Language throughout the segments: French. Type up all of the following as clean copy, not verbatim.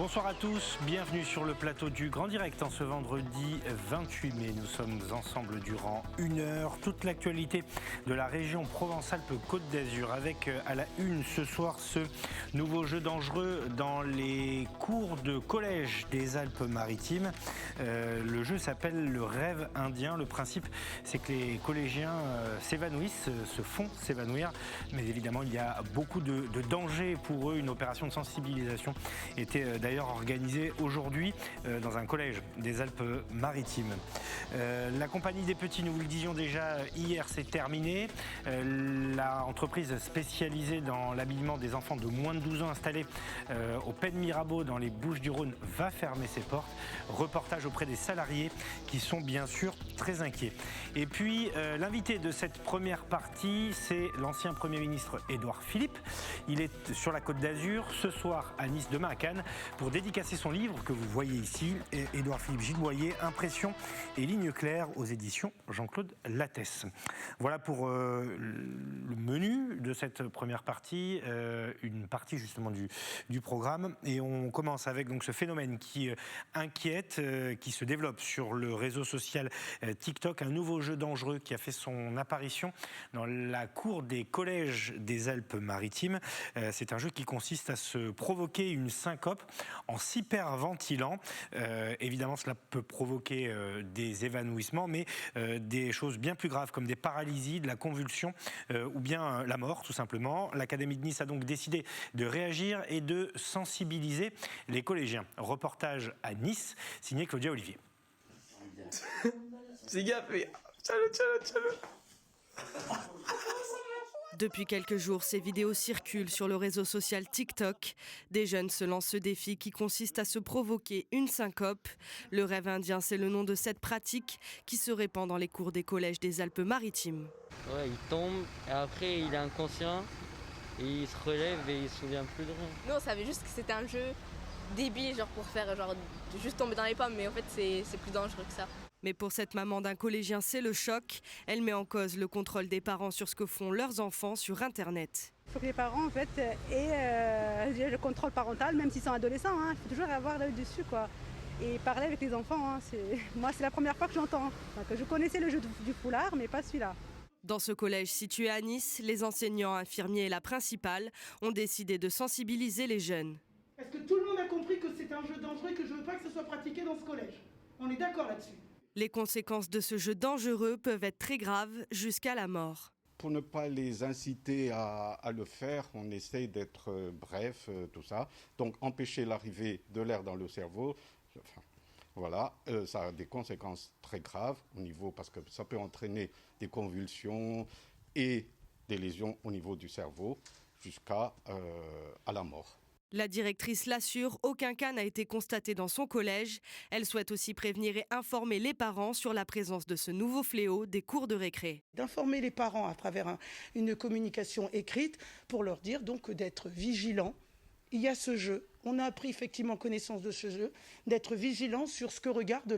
Bonsoir à tous, bienvenue sur le plateau du Grand Direct en ce vendredi 28 mai. Nous sommes ensemble durant 1 heure. Toute l'actualité de la région Provence-Alpes-Côte d'Azur avec à la une ce soir ce nouveau jeu dangereux dans les cours de collège des Alpes-Maritimes. Le jeu s'appelle le rêve indien. Le principe, c'est que les collégiens s'évanouissent, se font s'évanouir. Mais évidemment, il y a beaucoup de dangers pour eux. Une opération de sensibilisation était d'ailleurs organisée aujourd'hui dans un collège des Alpes-Maritimes. La compagnie des petits, nous vous le disions déjà hier, c'est terminé. La entreprise spécialisée dans l'habillement des enfants de moins de 12 ans installée au Pen Mirabeau dans les Bouches-du-Rhône va fermer ses portes. Reportage auprès des salariés qui sont bien sûr très inquiets. Et puis l'invité de cette première partie, c'est l'ancien Premier ministre Édouard Philippe. Il est sur la Côte d'Azur ce soir à Nice, demain à Cannes, pour dédicacer son livre que vous voyez ici, Édouard Philippe Gilles Boyer, Impression et lignes claires aux éditions Jean-Claude Lattès. Voilà pour le menu de cette première partie, une partie justement du programme. Et on commence avec donc ce phénomène qui inquiète, qui se développe sur le réseau social TikTok, un nouveau jeu dangereux qui a fait son apparition dans la cour des collèges des Alpes-Maritimes. C'est un jeu qui consiste à se provoquer une syncope en s'hyperventilant. Évidemment, cela peut provoquer des évanouissements, mais des choses bien plus graves comme des paralysies, de la convulsion ou bien la mort, tout simplement. L'Académie de Nice a donc décidé de réagir et de sensibiliser les collégiens. Reportage à Nice, signé Claudia Olivier. C'est gaffé. Depuis quelques jours, ces vidéos circulent sur le réseau social TikTok. Des jeunes se lancent ce défi qui consiste à se provoquer une syncope. Le rêve indien, c'est le nom de cette pratique qui se répand dans les cours des collèges des Alpes-Maritimes. Ouais, il tombe et après il est inconscient et il se relève et il se souvient plus de rien. Nous on savait juste que c'était un jeu débile, genre pour faire genre juste tomber dans les pommes, mais en fait c'est plus dangereux que ça. Mais pour cette maman d'un collégien, c'est le choc. Elle met en cause le contrôle des parents sur ce que font leurs enfants sur Internet. Il faut que les parents en fait, aient le contrôle parental, même s'ils sont adolescents. Il faut toujours avoir l'œil dessus, quoi. Et parler avec les enfants. Moi, c'est la première fois que j'entends. Donc, je connaissais le jeu du foulard, mais pas celui-là. Dans ce collège situé à Nice, les enseignants, infirmiers et la principale ont décidé de sensibiliser les jeunes. Est-ce que tout le monde a compris que c'est un jeu dangereux et que je ne veux pas que ce soit pratiqué dans ce collège? On est d'accord là-dessus? Les conséquences de ce jeu dangereux peuvent être très graves, jusqu'à la mort. Pour ne pas les inciter à le faire, on essaye d'être bref, tout ça. Donc empêcher l'arrivée de l'air dans le cerveau, voilà, ça a des conséquences très graves au niveau, parce que ça peut entraîner des convulsions et des lésions au niveau du cerveau jusqu'à la mort. La directrice l'assure, aucun cas n'a été constaté dans son collège. Elle souhaite aussi prévenir et informer les parents sur la présence de ce nouveau fléau des cours de récré. D'informer les parents à travers une communication écrite pour leur dire donc d'être vigilants. Il y a ce jeu, on a pris effectivement connaissance de ce jeu, d'être vigilants sur ce que regardent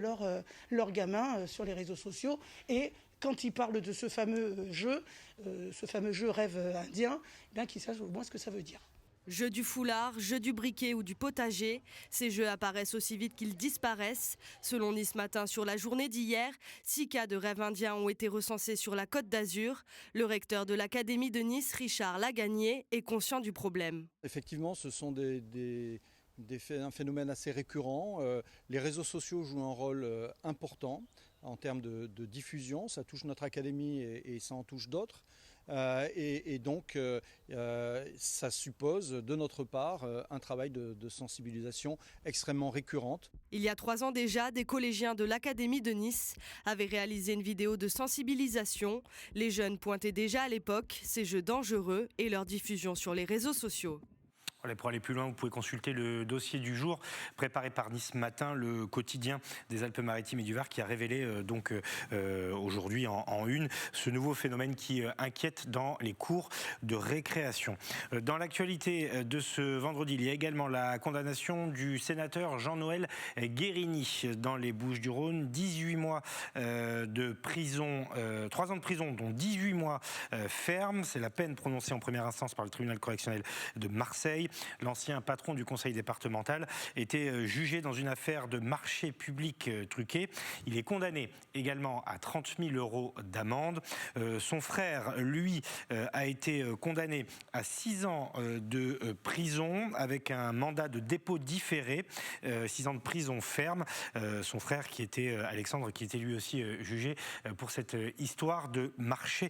leurs gamins sur les réseaux sociaux. Et quand ils parlent de ce fameux jeu rêve indien, bien qu'ils sachent au moins ce que ça veut dire. Jeu du foulard, jeu du briquet ou du potager, ces jeux apparaissent aussi vite qu'ils disparaissent. Selon Nice Matin, sur la journée d'hier, 6 cas de rêve indien ont été recensés sur la Côte d'Azur. Le recteur de l'Académie de Nice, Richard Lagagné, est conscient du problème. Effectivement, ce sont un phénomène assez récurrent. Les réseaux sociaux jouent un rôle important en termes de diffusion. Ça touche notre académie et ça en touche d'autres. Et donc, ça suppose de notre part un travail de sensibilisation extrêmement récurrente. Il y a 3 ans déjà, des collégiens de l'Académie de Nice avaient réalisé une vidéo de sensibilisation. Les jeunes pointaient déjà à l'époque ces jeux dangereux et leur diffusion sur les réseaux sociaux. Pour aller plus loin, vous pouvez consulter le dossier du jour préparé par Nice Matin, le quotidien des Alpes-Maritimes et du Var, qui a révélé aujourd'hui en une ce nouveau phénomène qui inquiète dans les cours de récréation. Dans l'actualité de ce vendredi, il y a également la condamnation du sénateur Jean-Noël Guérini dans les Bouches-du-Rhône. 18 mois de prison, 3 ans de prison, dont 18 mois ferme. C'est la peine prononcée en première instance par le tribunal correctionnel de Marseille. l'ancien patron du conseil départemental, était jugé dans une affaire de marché public truqué. Il est condamné également à 30 000 € d'amende. Son frère, lui, a été condamné à 6 ans de prison avec un mandat de dépôt différé, 6 ans de prison ferme. Son frère, qui était Alexandre, qui était lui aussi jugé pour cette histoire de marché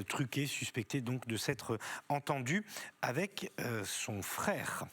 truqué, suspecté donc de s'être entendu avec son frère.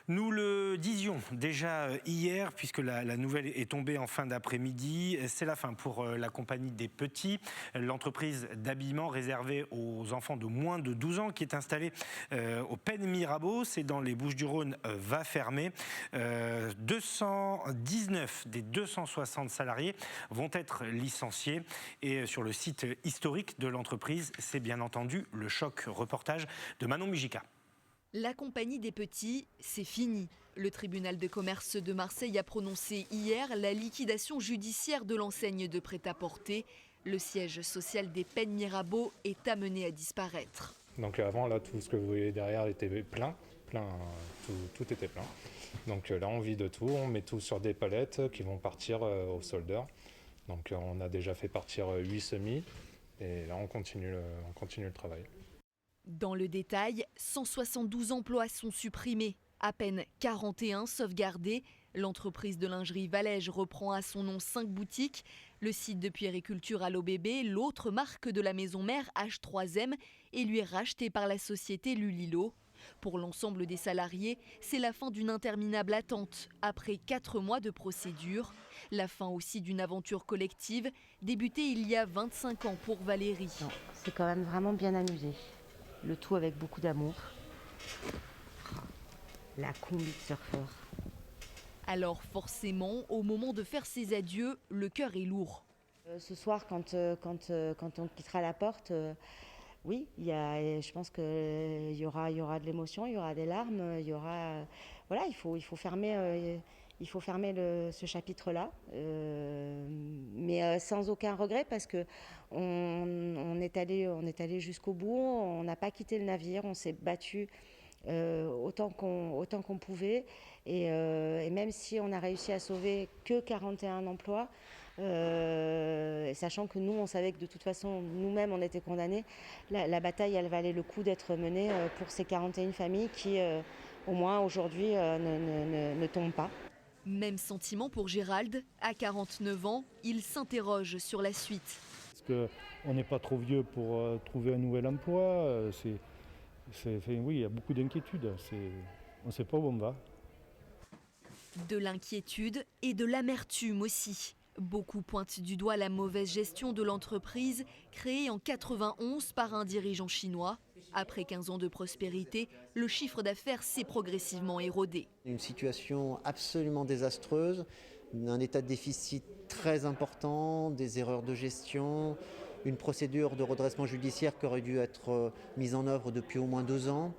Nous le disions déjà hier, puisque la nouvelle est tombée en fin d'après-midi. C'est la fin pour la compagnie des petits, l'entreprise d'habillement réservée aux enfants de moins de 12 ans qui est installée au Pen Mirabeau. C'est dans les Bouches-du-Rhône, va fermer. 219 des 260 salariés vont être licenciés. Et sur le site historique de l'entreprise, c'est bien entendu le choc. Reportage de Manon Mujica. La compagnie des petits, c'est fini. Le tribunal de commerce de Marseille a prononcé hier la liquidation judiciaire de l'enseigne de prêt-à-porter. Le siège social des Pen Mirabeau est amené à disparaître. Donc avant, là, tout ce que vous voyez derrière était plein, tout était plein. Donc là, on vide tout, on met tout sur des palettes qui vont partir au soldeur. Donc on a déjà fait partir 8 semis et là, on continue le travail. Dans le détail, 172 emplois sont supprimés, à peine 41 sauvegardés. L'entreprise de lingerie Valège reprend à son nom 5 boutiques. Le site de puériculture Allo Bébé, l'autre marque de la maison mère H3M, est lui racheté par la société Lulilo. Pour l'ensemble des salariés, c'est la fin d'une interminable attente, après 4 mois de procédure. La fin aussi d'une aventure collective, débutée il y a 25 ans pour Valérie. Non, c'est quand même vraiment bien amusé. Le tout avec beaucoup d'amour. La combi de surfeur. Alors forcément, au moment de faire ses adieux, le cœur est lourd. Ce soir, quand on quittera la porte, oui, je pense qu'il y aura de l'émotion, il y aura des larmes, il y aura... Voilà, il faut fermer... ce chapitre-là, mais sans aucun regret parce que on est allé jusqu'au bout, on n'a pas quitté le navire, on s'est battu autant qu'on pouvait et même si on a réussi à sauver que 41 emplois, sachant que nous on savait que de toute façon nous-mêmes on était condamnés, la bataille elle valait le coup d'être menée pour ces 41 familles qui au moins aujourd'hui ne tombent pas. Même sentiment pour Gérald. À 49 ans, il s'interroge sur la suite. Parce qu'on n'est pas trop vieux pour trouver un nouvel emploi. Oui, il y a beaucoup d'inquiétudes. On ne sait pas où on va. De l'inquiétude et de l'amertume aussi. Beaucoup pointent du doigt la mauvaise gestion de l'entreprise créée en 91 par un dirigeant chinois. Après 15 ans de prospérité, le chiffre d'affaires s'est progressivement érodé. Une situation absolument désastreuse, un état de déficit très important, des erreurs de gestion, une procédure de redressement judiciaire qui aurait dû être mise en œuvre depuis au moins 2 ans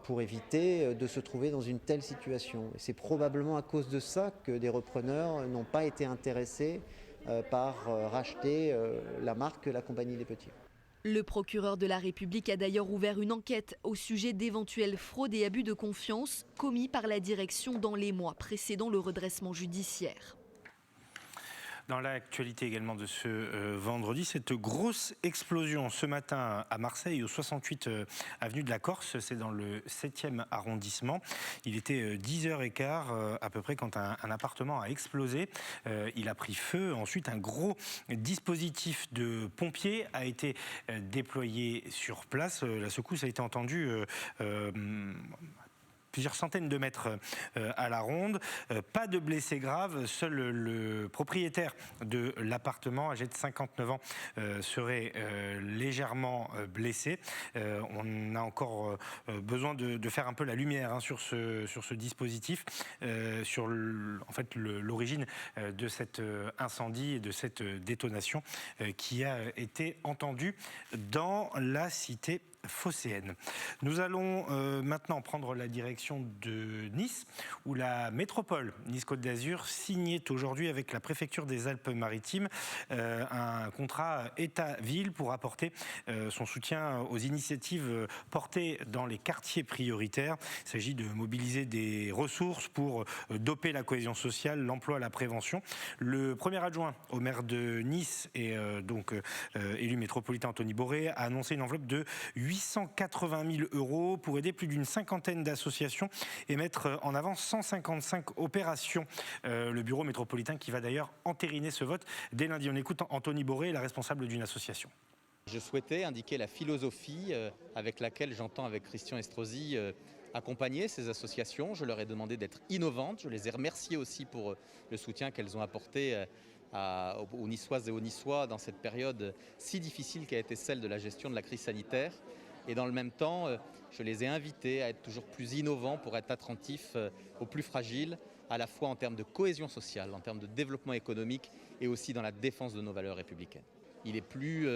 pour éviter de se trouver dans une telle situation. Et c'est probablement à cause de ça que des repreneurs n'ont pas été intéressés par racheter la marque La Compagnie des Petits. Le procureur de la République a d'ailleurs ouvert une enquête au sujet d'éventuelles fraudes et abus de confiance commis par la direction dans les mois précédant le redressement judiciaire. Dans l'actualité également de ce vendredi, cette grosse explosion ce matin à Marseille, au 68 avenue de la Corse, c'est dans le 7e arrondissement. Il était 10h15 à peu près quand un appartement a explosé. Il a pris feu. Ensuite, un gros dispositif de pompiers a été déployé sur place. La secousse a été entendue plusieurs centaines de mètres à la ronde. Pas de blessés graves. Seul le propriétaire de l'appartement, âgé de 59 ans, serait légèrement blessé. On a encore besoin de faire un peu la lumière sur ce dispositif, sur l'origine de cet incendie et de cette détonation qui a été entendue dans la cité phocéenne. Nous allons maintenant prendre la direction de Nice, où la métropole Nice-Côte d'Azur signait aujourd'hui avec la préfecture des Alpes-Maritimes un contrat État-Ville pour apporter son soutien aux initiatives portées dans les quartiers prioritaires. Il s'agit de mobiliser des ressources pour doper la cohésion sociale, l'emploi, la prévention. Le premier adjoint au maire de Nice et donc élu métropolitain Anthony Boré a annoncé une enveloppe de 880 000 € pour aider plus d'une cinquantaine d'associations et mettre en avant 155 opérations. Le bureau métropolitain qui va d'ailleurs entériner ce vote dès lundi. On écoute Anthony Boré, la responsable d'une association. Je souhaitais indiquer la philosophie avec laquelle j'entends avec Christian Estrosi accompagner ces associations. Je leur ai demandé d'être innovantes. Je les ai remerciées aussi pour le soutien qu'elles ont apporté aux Niçoises et aux Niçois dans cette période si difficile qu'a été celle de la gestion de la crise sanitaire. Et dans le même temps, je les ai invités à être toujours plus innovants pour être attentifs aux plus fragiles, à la fois en termes de cohésion sociale, en termes de développement économique et aussi dans la défense de nos valeurs républicaines. Il est plus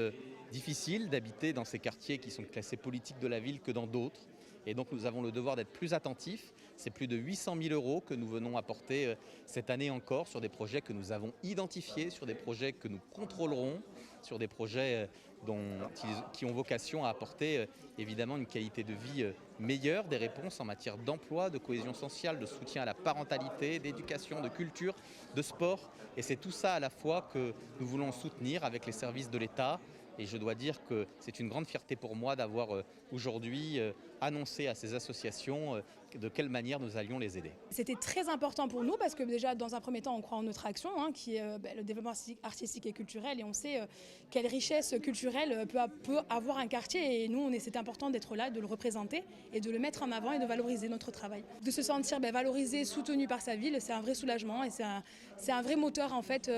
difficile d'habiter dans ces quartiers qui sont classés politiques de la ville que dans d'autres. Et donc nous avons le devoir d'être plus attentifs. C'est plus de 800 000 € que nous venons apporter cette année encore sur des projets que nous avons identifiés, sur des projets que nous contrôlerons, sur des projets qui ont vocation à apporter évidemment une qualité de vie meilleure, des réponses en matière d'emploi, de cohésion sociale, de soutien à la parentalité, d'éducation, de culture, de sport. Et c'est tout ça à la fois que nous voulons soutenir avec les services de l'État. Et je dois dire que c'est une grande fierté pour moi d'avoir aujourd'hui annoncé à ces associations de quelle manière nous allions les aider. C'était très important pour nous parce que déjà dans un premier temps on croit en notre action qui est le développement artistique et culturel et on sait quelle richesse culturelle peut avoir un quartier et nous c'était important d'être là, de le représenter et de le mettre en avant et de valoriser notre travail. De se sentir valorisé, soutenu par sa ville, c'est un vrai soulagement et c'est un vrai moteur en fait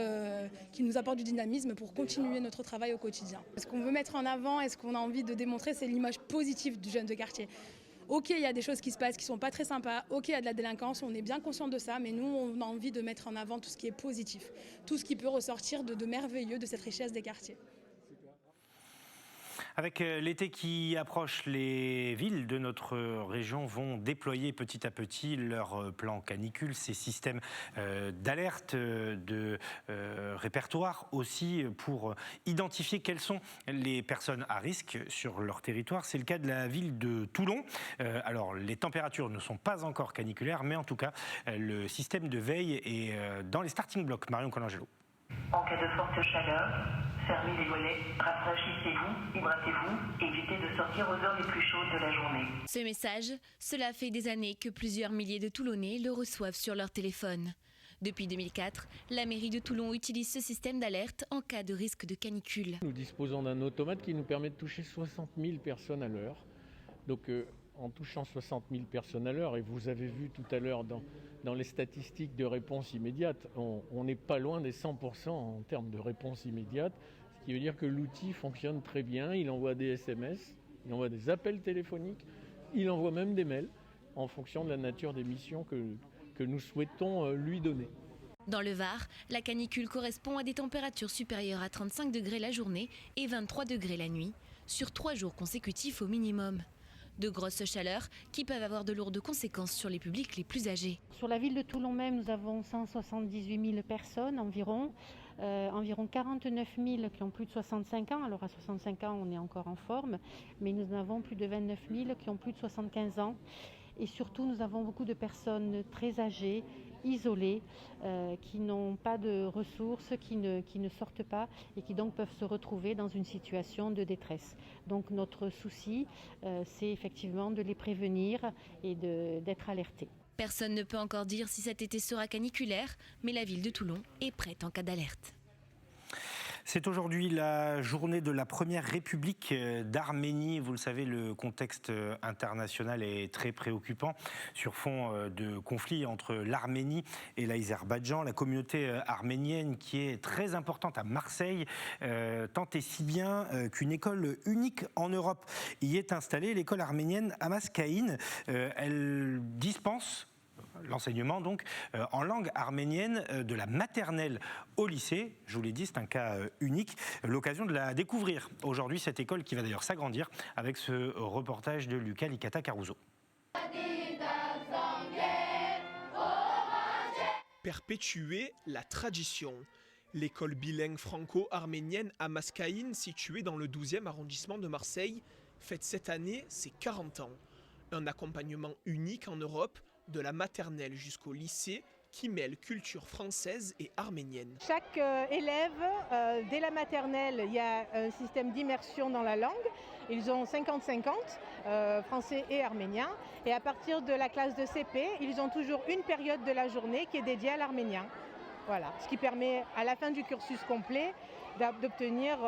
qui nous apporte du dynamisme pour continuer notre travail au quotidien. Ce qu'on veut mettre en avant et ce qu'on a envie de démontrer, c'est l'image positive du jeune de quartier. Ok, il y a des choses qui se passent qui ne sont pas très sympas, ok, il y a de la délinquance, on est bien conscient de ça, mais nous, on a envie de mettre en avant tout ce qui est positif, tout ce qui peut ressortir de merveilleux de cette richesse des quartiers. Avec l'été qui approche, les villes de notre région vont déployer petit à petit leur plan canicule, ces systèmes d'alerte, de répertoire aussi pour identifier quelles sont les personnes à risque sur leur territoire. C'est le cas de la ville de Toulon. Alors les températures ne sont pas encore caniculaires, mais en tout cas le système de veille est dans les starting blocks. Marion Colangelo. En cas de forte chaleur, fermez les volets, rafraîchissez-vous, hydratez-vous, évitez de sortir aux heures les plus chaudes de la journée. Ce message, cela fait des années que plusieurs milliers de Toulonnais le reçoivent sur leur téléphone. Depuis 2004, la mairie de Toulon utilise ce système d'alerte en cas de risque de canicule. Nous disposons d'un automate qui nous permet de toucher 60 000 personnes à l'heure. Donc en touchant 60 000 personnes à l'heure, et vous avez vu tout à l'heure dans les statistiques de réponse immédiate, on n'est pas loin des 100% en termes de réponse immédiate, ce qui veut dire que l'outil fonctionne très bien, il envoie des SMS, il envoie des appels téléphoniques, il envoie même des mails en fonction de la nature des missions que nous souhaitons lui donner. Dans le Var, la canicule correspond à des températures supérieures à 35 degrés la journée et 23 degrés la nuit, sur 3 jours consécutifs au minimum. De grosses chaleurs qui peuvent avoir de lourdes conséquences sur les publics les plus âgés. Sur la ville de Toulon même, nous avons 178 000 personnes environ, environ 49 000 qui ont plus de 65 ans. Alors à 65 ans, on est encore en forme, mais nous en avons plus de 29 000 qui ont plus de 75 ans. Et surtout, nous avons beaucoup de personnes très âgées, isolées, qui n'ont pas de ressources, qui ne sortent pas et qui donc peuvent se retrouver dans une situation de détresse. Donc notre souci, c'est effectivement de les prévenir et d'être alertés. Personne ne peut encore dire si cet été sera caniculaire, mais la ville de Toulon est prête en cas d'alerte. C'est aujourd'hui la journée de la première République d'Arménie. Vous le savez, le contexte international est très préoccupant sur fond de conflit entre l'Arménie et l'Azerbaïdjan. La communauté arménienne qui est très importante à Marseille, tant et si bien qu'une école unique en Europe y est installée, l'école arménienne Hamas Caïn. Elle dispense l'enseignement donc en langue arménienne de la maternelle au lycée. Je vous l'ai dit, c'est un cas unique. L'occasion de la découvrir aujourd'hui, cette école qui va d'ailleurs s'agrandir avec ce reportage de Lucas Licata-Caruso. Perpétuer la tradition. L'école bilingue franco-arménienne Amaskaïn, située dans le 12e arrondissement de Marseille, fête cette année ses 40 ans. Un accompagnement unique en Europe, de la maternelle jusqu'au lycée, qui mêle culture française et arménienne. Chaque élève, dès la maternelle, il y a un système d'immersion dans la langue. Ils ont 50-50, français et arménien. Et à partir de la classe de CP, ils ont toujours une période de la journée qui est dédiée à l'arménien. Voilà, ce qui permet à la fin du cursus complet d'obtenir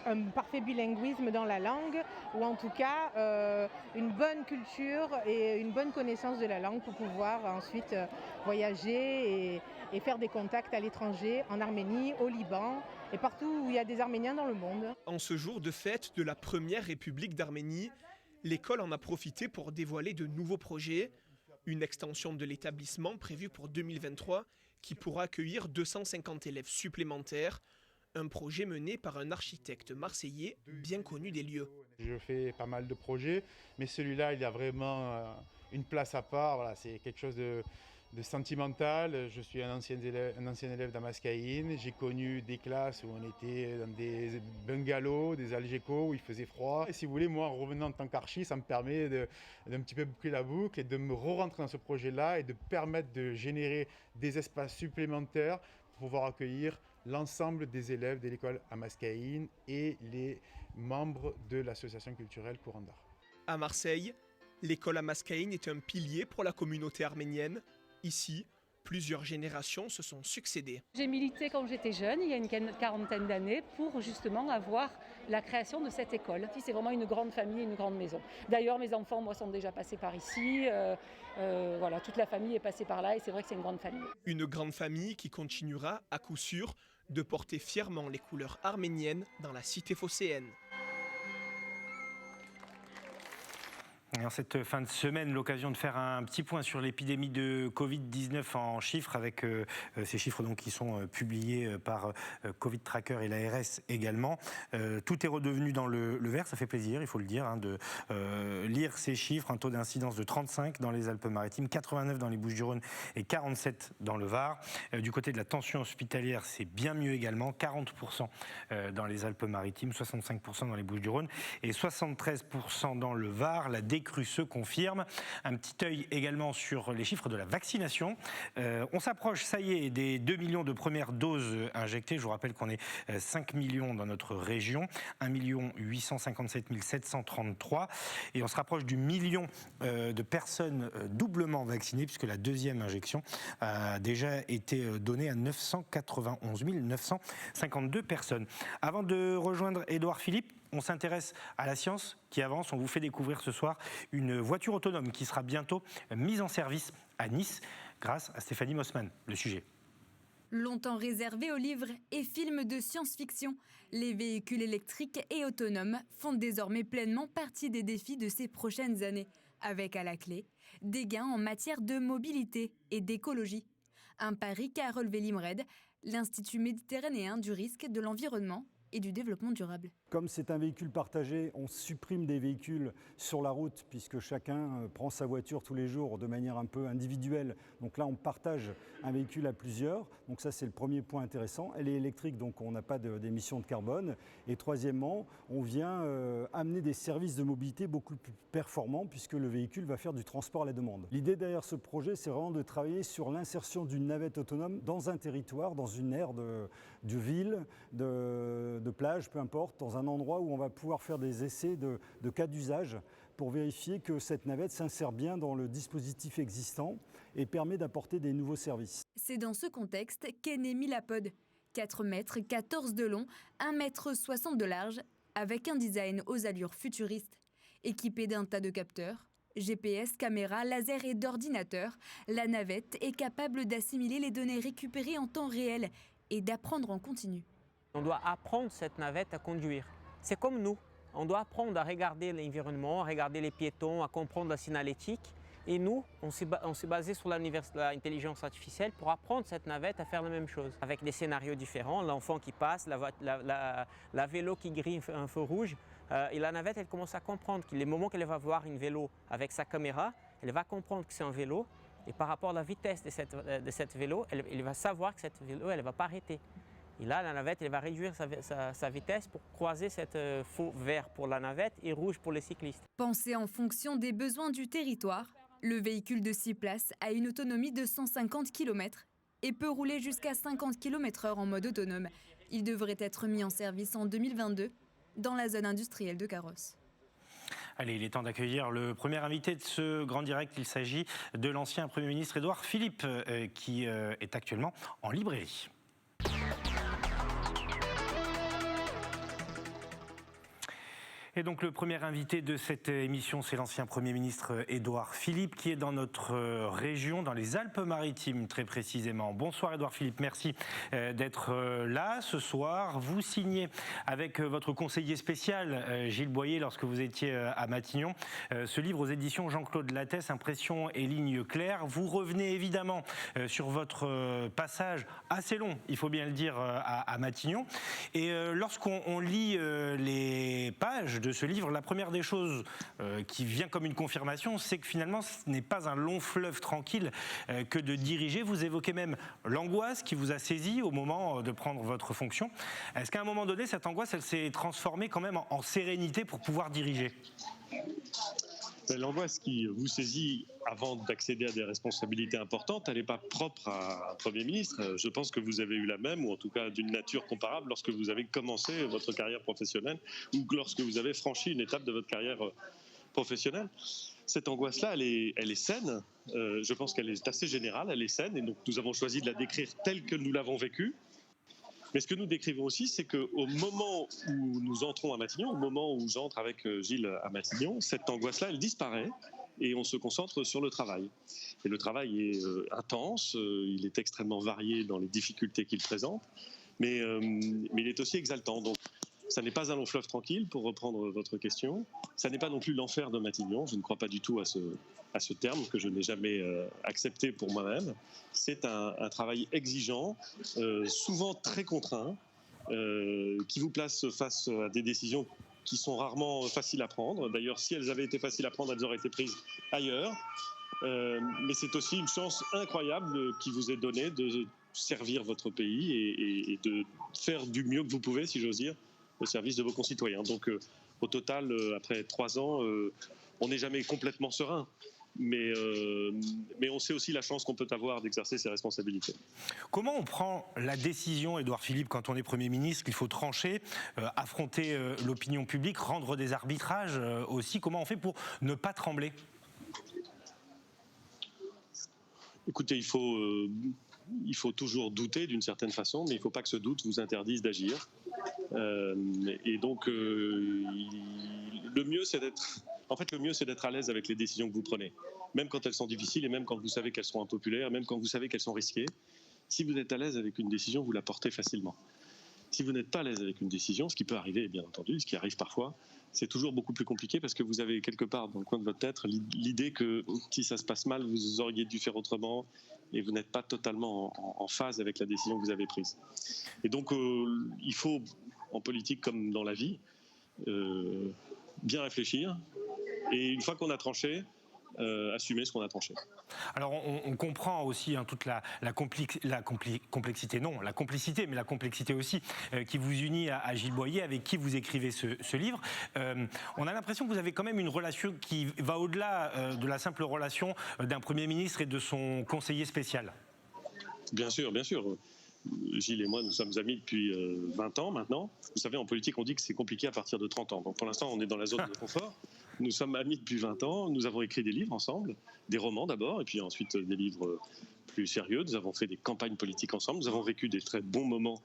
un parfait bilinguisme dans la langue, ou en tout cas une bonne culture et une bonne connaissance de la langue pour pouvoir ensuite voyager et faire des contacts à l'étranger, en Arménie, au Liban et partout où il y a des Arméniens dans le monde. En ce jour de fête de la première République d'Arménie, l'école en a profité pour dévoiler de nouveaux projets. Une extension de l'établissement prévue pour 2023 qui pourra accueillir 250 élèves supplémentaires. Un projet mené par un architecte marseillais bien connu des lieux. Je fais pas mal de projets, mais celui-là, il a vraiment une place à part. Voilà, c'est quelque chose de sentimental. Je suis un ancien élève d'Amaskaïn. J'ai connu des classes où on était dans des bungalows, des algécos, où il faisait froid. Et si vous voulez, moi, en revenant en tant qu'archi, ça me permet d'un petit peu boucler la boucle et de me re-rentrer dans ce projet-là et de permettre de générer des espaces supplémentaires pour pouvoir accueillir l'ensemble des élèves de l'école Amaskaïn et les membres de l'association culturelle Courant d'Art. À Marseille, l'école Amaskaïn est un pilier pour la communauté arménienne. Ici, plusieurs générations se sont succédées. J'ai milité quand j'étais jeune, il y a une quarantaine d'années, pour justement avoir la création de cette école. C'est vraiment une grande famille, une grande maison. D'ailleurs, mes enfants, moi, sont déjà passés par ici. Voilà, toute la famille est passée par là et c'est vrai que c'est une grande famille. Une grande famille qui continuera, à coup sûr, de porter fièrement les couleurs arméniennes dans la cité phocéenne. Et en cette fin de semaine, l'occasion de faire un petit point sur l'épidémie de Covid-19 en chiffres, avec ces chiffres donc, qui sont publiés par Covid Tracker et l'ARS également. Tout est redevenu dans le vert, ça fait plaisir, il faut le dire, de lire ces chiffres. Un taux d'incidence de 35 dans les Alpes-Maritimes, 89 dans les Bouches-du-Rhône et 47 dans le Var. Du côté de la tension hospitalière, c'est bien mieux également, 40% dans les Alpes-Maritimes, 65% dans les Bouches-du-Rhône et 73% dans le Var. La décrue se confirme. Un petit œil également sur les chiffres de la vaccination. On s'approche, ça y est, des 2 millions de premières doses injectées. Je vous rappelle qu'on est 5 millions dans notre région, 1 857 733. Et on se rapproche du million de personnes doublement vaccinées, puisque la deuxième injection a déjà été donnée à 991 952 personnes. Avant de rejoindre Édouard Philippe, on s'intéresse à la science qui avance. On vous fait découvrir ce soir une voiture autonome qui sera bientôt mise en service à Nice grâce à Stéphanie Mossman. Le sujet. Longtemps réservé aux livres et films de science-fiction, les véhicules électriques et autonomes font désormais pleinement partie des défis de ces prochaines années, avec à la clé des gains en matière de mobilité et d'écologie. Un pari qu'a relevé l'IMRED, l'Institut méditerranéen du risque de l'environnement et du développement durable. Comme c'est un véhicule partagé, on supprime des véhicules sur la route puisque chacun prend sa voiture tous les jours de manière un peu individuelle. Donc là, on partage un véhicule à plusieurs. Donc ça, c'est le premier point intéressant. Elle est électrique, donc on n'a pas d'émissions de carbone. Et troisièmement, on vient amener des services de mobilité beaucoup plus performants puisque le véhicule va faire du transport à la demande. L'idée derrière ce projet, c'est vraiment de travailler sur l'insertion d'une navette autonome dans un territoire, dans une aire de ville, de plage, peu importe, dans un endroit où on va pouvoir faire des essais de cas d'usage pour vérifier que cette navette s'insère bien dans le dispositif existant et permet d'apporter des nouveaux services. C'est dans ce contexte qu'est né Milapod. 4 mètres 14 de long, 1 mètre 60 de large, avec un design aux allures futuristes. Équipée d'un tas de capteurs, GPS, caméras, lasers et d'ordinateurs, la navette est capable d'assimiler les données récupérées en temps réel et d'apprendre en continu. On doit apprendre cette navette à conduire. C'est comme nous. On doit apprendre à regarder l'environnement, à regarder les piétons, à comprendre la signalétique Et nous, on s'est basé sur l'intelligence artificielle pour apprendre cette navette à faire la même chose. Avec des scénarios différents, l'enfant qui passe, la vélo qui grille un feu rouge. Et la navette, elle commence à comprendre que les moments qu'elle va voir une vélo avec sa caméra, elle va comprendre que c'est un vélo. Et par rapport à la vitesse de cette vélo, elle va savoir que cette vélo, elle ne va pas arrêter. Et là, la navette, elle va réduire sa vitesse pour croiser cette feu vert pour la navette et rouge pour les cyclistes. Pensé en fonction des besoins du territoire, le véhicule de 6 places a une autonomie de 150 km et peut rouler jusqu'à 50 km/h en mode autonome. Il devrait être mis en service en 2022 dans la zone industrielle de Carros. Allez, il est temps d'accueillir le premier invité de ce grand direct. Il s'agit de l'ancien Premier ministre Édouard Philippe qui est actuellement en librairie. Et donc le premier invité de cette émission, c'est l'ancien Premier ministre Édouard Philippe qui est dans notre région, dans les Alpes-Maritimes très précisément. Bonsoir Édouard Philippe, merci d'être là ce soir. Vous signez avec votre conseiller spécial Gilles Boyer lorsque vous étiez à Matignon ce livre aux éditions Jean-Claude Lattès, Impressions et lignes claires. Vous revenez évidemment sur votre passage assez long, il faut bien le dire, à Matignon. Et lorsqu'on lit les pages de ce livre, la première des choses qui vient comme une confirmation, c'est que finalement ce n'est pas un long fleuve tranquille que de diriger. Vous évoquez même l'angoisse qui vous a saisi au moment de prendre votre fonction. Est-ce qu'à un moment donné, cette angoisse, elle s'est transformée quand même en sérénité pour pouvoir diriger ? L'angoisse qui vous saisit avant d'accéder à des responsabilités importantes, elle n'est pas propre à un Premier ministre. Je pense que vous avez eu la même, ou en tout cas d'une nature comparable, lorsque vous avez commencé votre carrière professionnelle ou lorsque vous avez franchi une étape de votre carrière professionnelle. Cette angoisse-là, elle est saine. Je pense qu'elle est assez générale, elle est saine, et donc nous avons choisi de la décrire telle que nous l'avons vécue. Mais ce que nous décrivons aussi, c'est qu'au moment où nous entrons à Matignon, au moment où j'entre avec Gilles à Matignon, cette angoisse-là, elle disparaît et on se concentre sur le travail. Et le travail est intense, il est extrêmement varié dans les difficultés qu'il présente, mais il est aussi exaltant. Donc, ça n'est pas un long fleuve tranquille, pour reprendre votre question. Ça n'est pas non plus l'enfer de Matignon. Je ne crois pas du tout à ce terme que je n'ai jamais accepté pour moi-même. C'est un travail exigeant, souvent très contraint, qui vous place face à des décisions qui sont rarement faciles à prendre. D'ailleurs, si elles avaient été faciles à prendre, elles auraient été prises ailleurs. Mais c'est aussi une chance incroyable qui vous est donnée de servir votre pays et de faire du mieux que vous pouvez, si j'ose dire, au service de vos concitoyens. Donc au total, après 3 ans, on n'est jamais complètement serein. Mais on sait aussi la chance qu'on peut avoir d'exercer ses responsabilités. Comment on prend la décision, Édouard Philippe, quand on est Premier ministre, qu'il faut trancher, affronter l'opinion publique, rendre des arbitrages aussi? Comment on fait pour ne pas trembler? Écoutez, il faut toujours douter d'une certaine façon, mais il ne faut pas que ce doute vous interdise d'agir. Et donc, le mieux, c'est d'être à l'aise avec les décisions que vous prenez, même quand elles sont difficiles et même quand vous savez qu'elles seront impopulaires, même quand vous savez qu'elles sont risquées. Si vous êtes à l'aise avec une décision, vous la portez facilement. Si vous n'êtes pas à l'aise avec une décision, ce qui peut arriver, bien entendu, ce qui arrive parfois, c'est toujours beaucoup plus compliqué parce que vous avez quelque part dans le coin de votre tête l'idée que si ça se passe mal, vous auriez dû faire autrement et vous n'êtes pas totalement en phase avec la décision que vous avez prise. Et donc, il faut, en politique comme dans la vie, bien réfléchir et une fois qu'on a tranché, assumer ce qu'on a tranché. Alors on comprend aussi toute la complexité, non, la complicité, mais la complexité aussi qui vous unit à Gilles Boyer, avec qui vous écrivez ce livre. On a l'impression que vous avez quand même une relation qui va au-delà de la simple relation d'un Premier ministre et de son conseiller spécial. Bien sûr, bien sûr. Gilles et moi, nous sommes amis depuis 20 ans maintenant. Vous savez, en politique, on dit que c'est compliqué à partir de 30 ans. Donc pour l'instant, on est dans la zone de confort. Nous sommes amis depuis 20 ans. Nous avons écrit des livres ensemble, des romans d'abord, et puis ensuite des livres plus sérieux. Nous avons fait des campagnes politiques ensemble. Nous avons vécu des très bons moments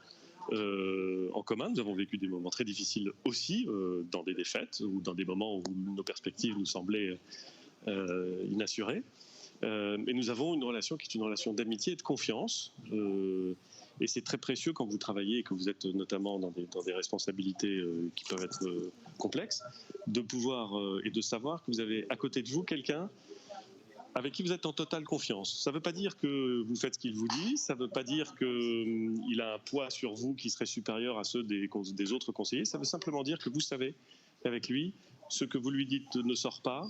en commun. Nous avons vécu des moments très difficiles aussi, dans des défaites ou dans des moments où nos perspectives nous semblaient inassurées. Et nous avons une relation qui est une relation d'amitié et de confiance. Et c'est très précieux quand vous travaillez et que vous êtes notamment dans des responsabilités qui peuvent être complexes, de pouvoir et de savoir que vous avez à côté de vous quelqu'un avec qui vous êtes en totale confiance. Ça ne veut pas dire que vous faites ce qu'il vous dit, ça ne veut pas dire qu'il a un poids sur vous qui serait supérieur à ceux des autres conseillers, ça veut simplement dire que vous savez qu'avec lui, ce que vous lui dites ne sort pas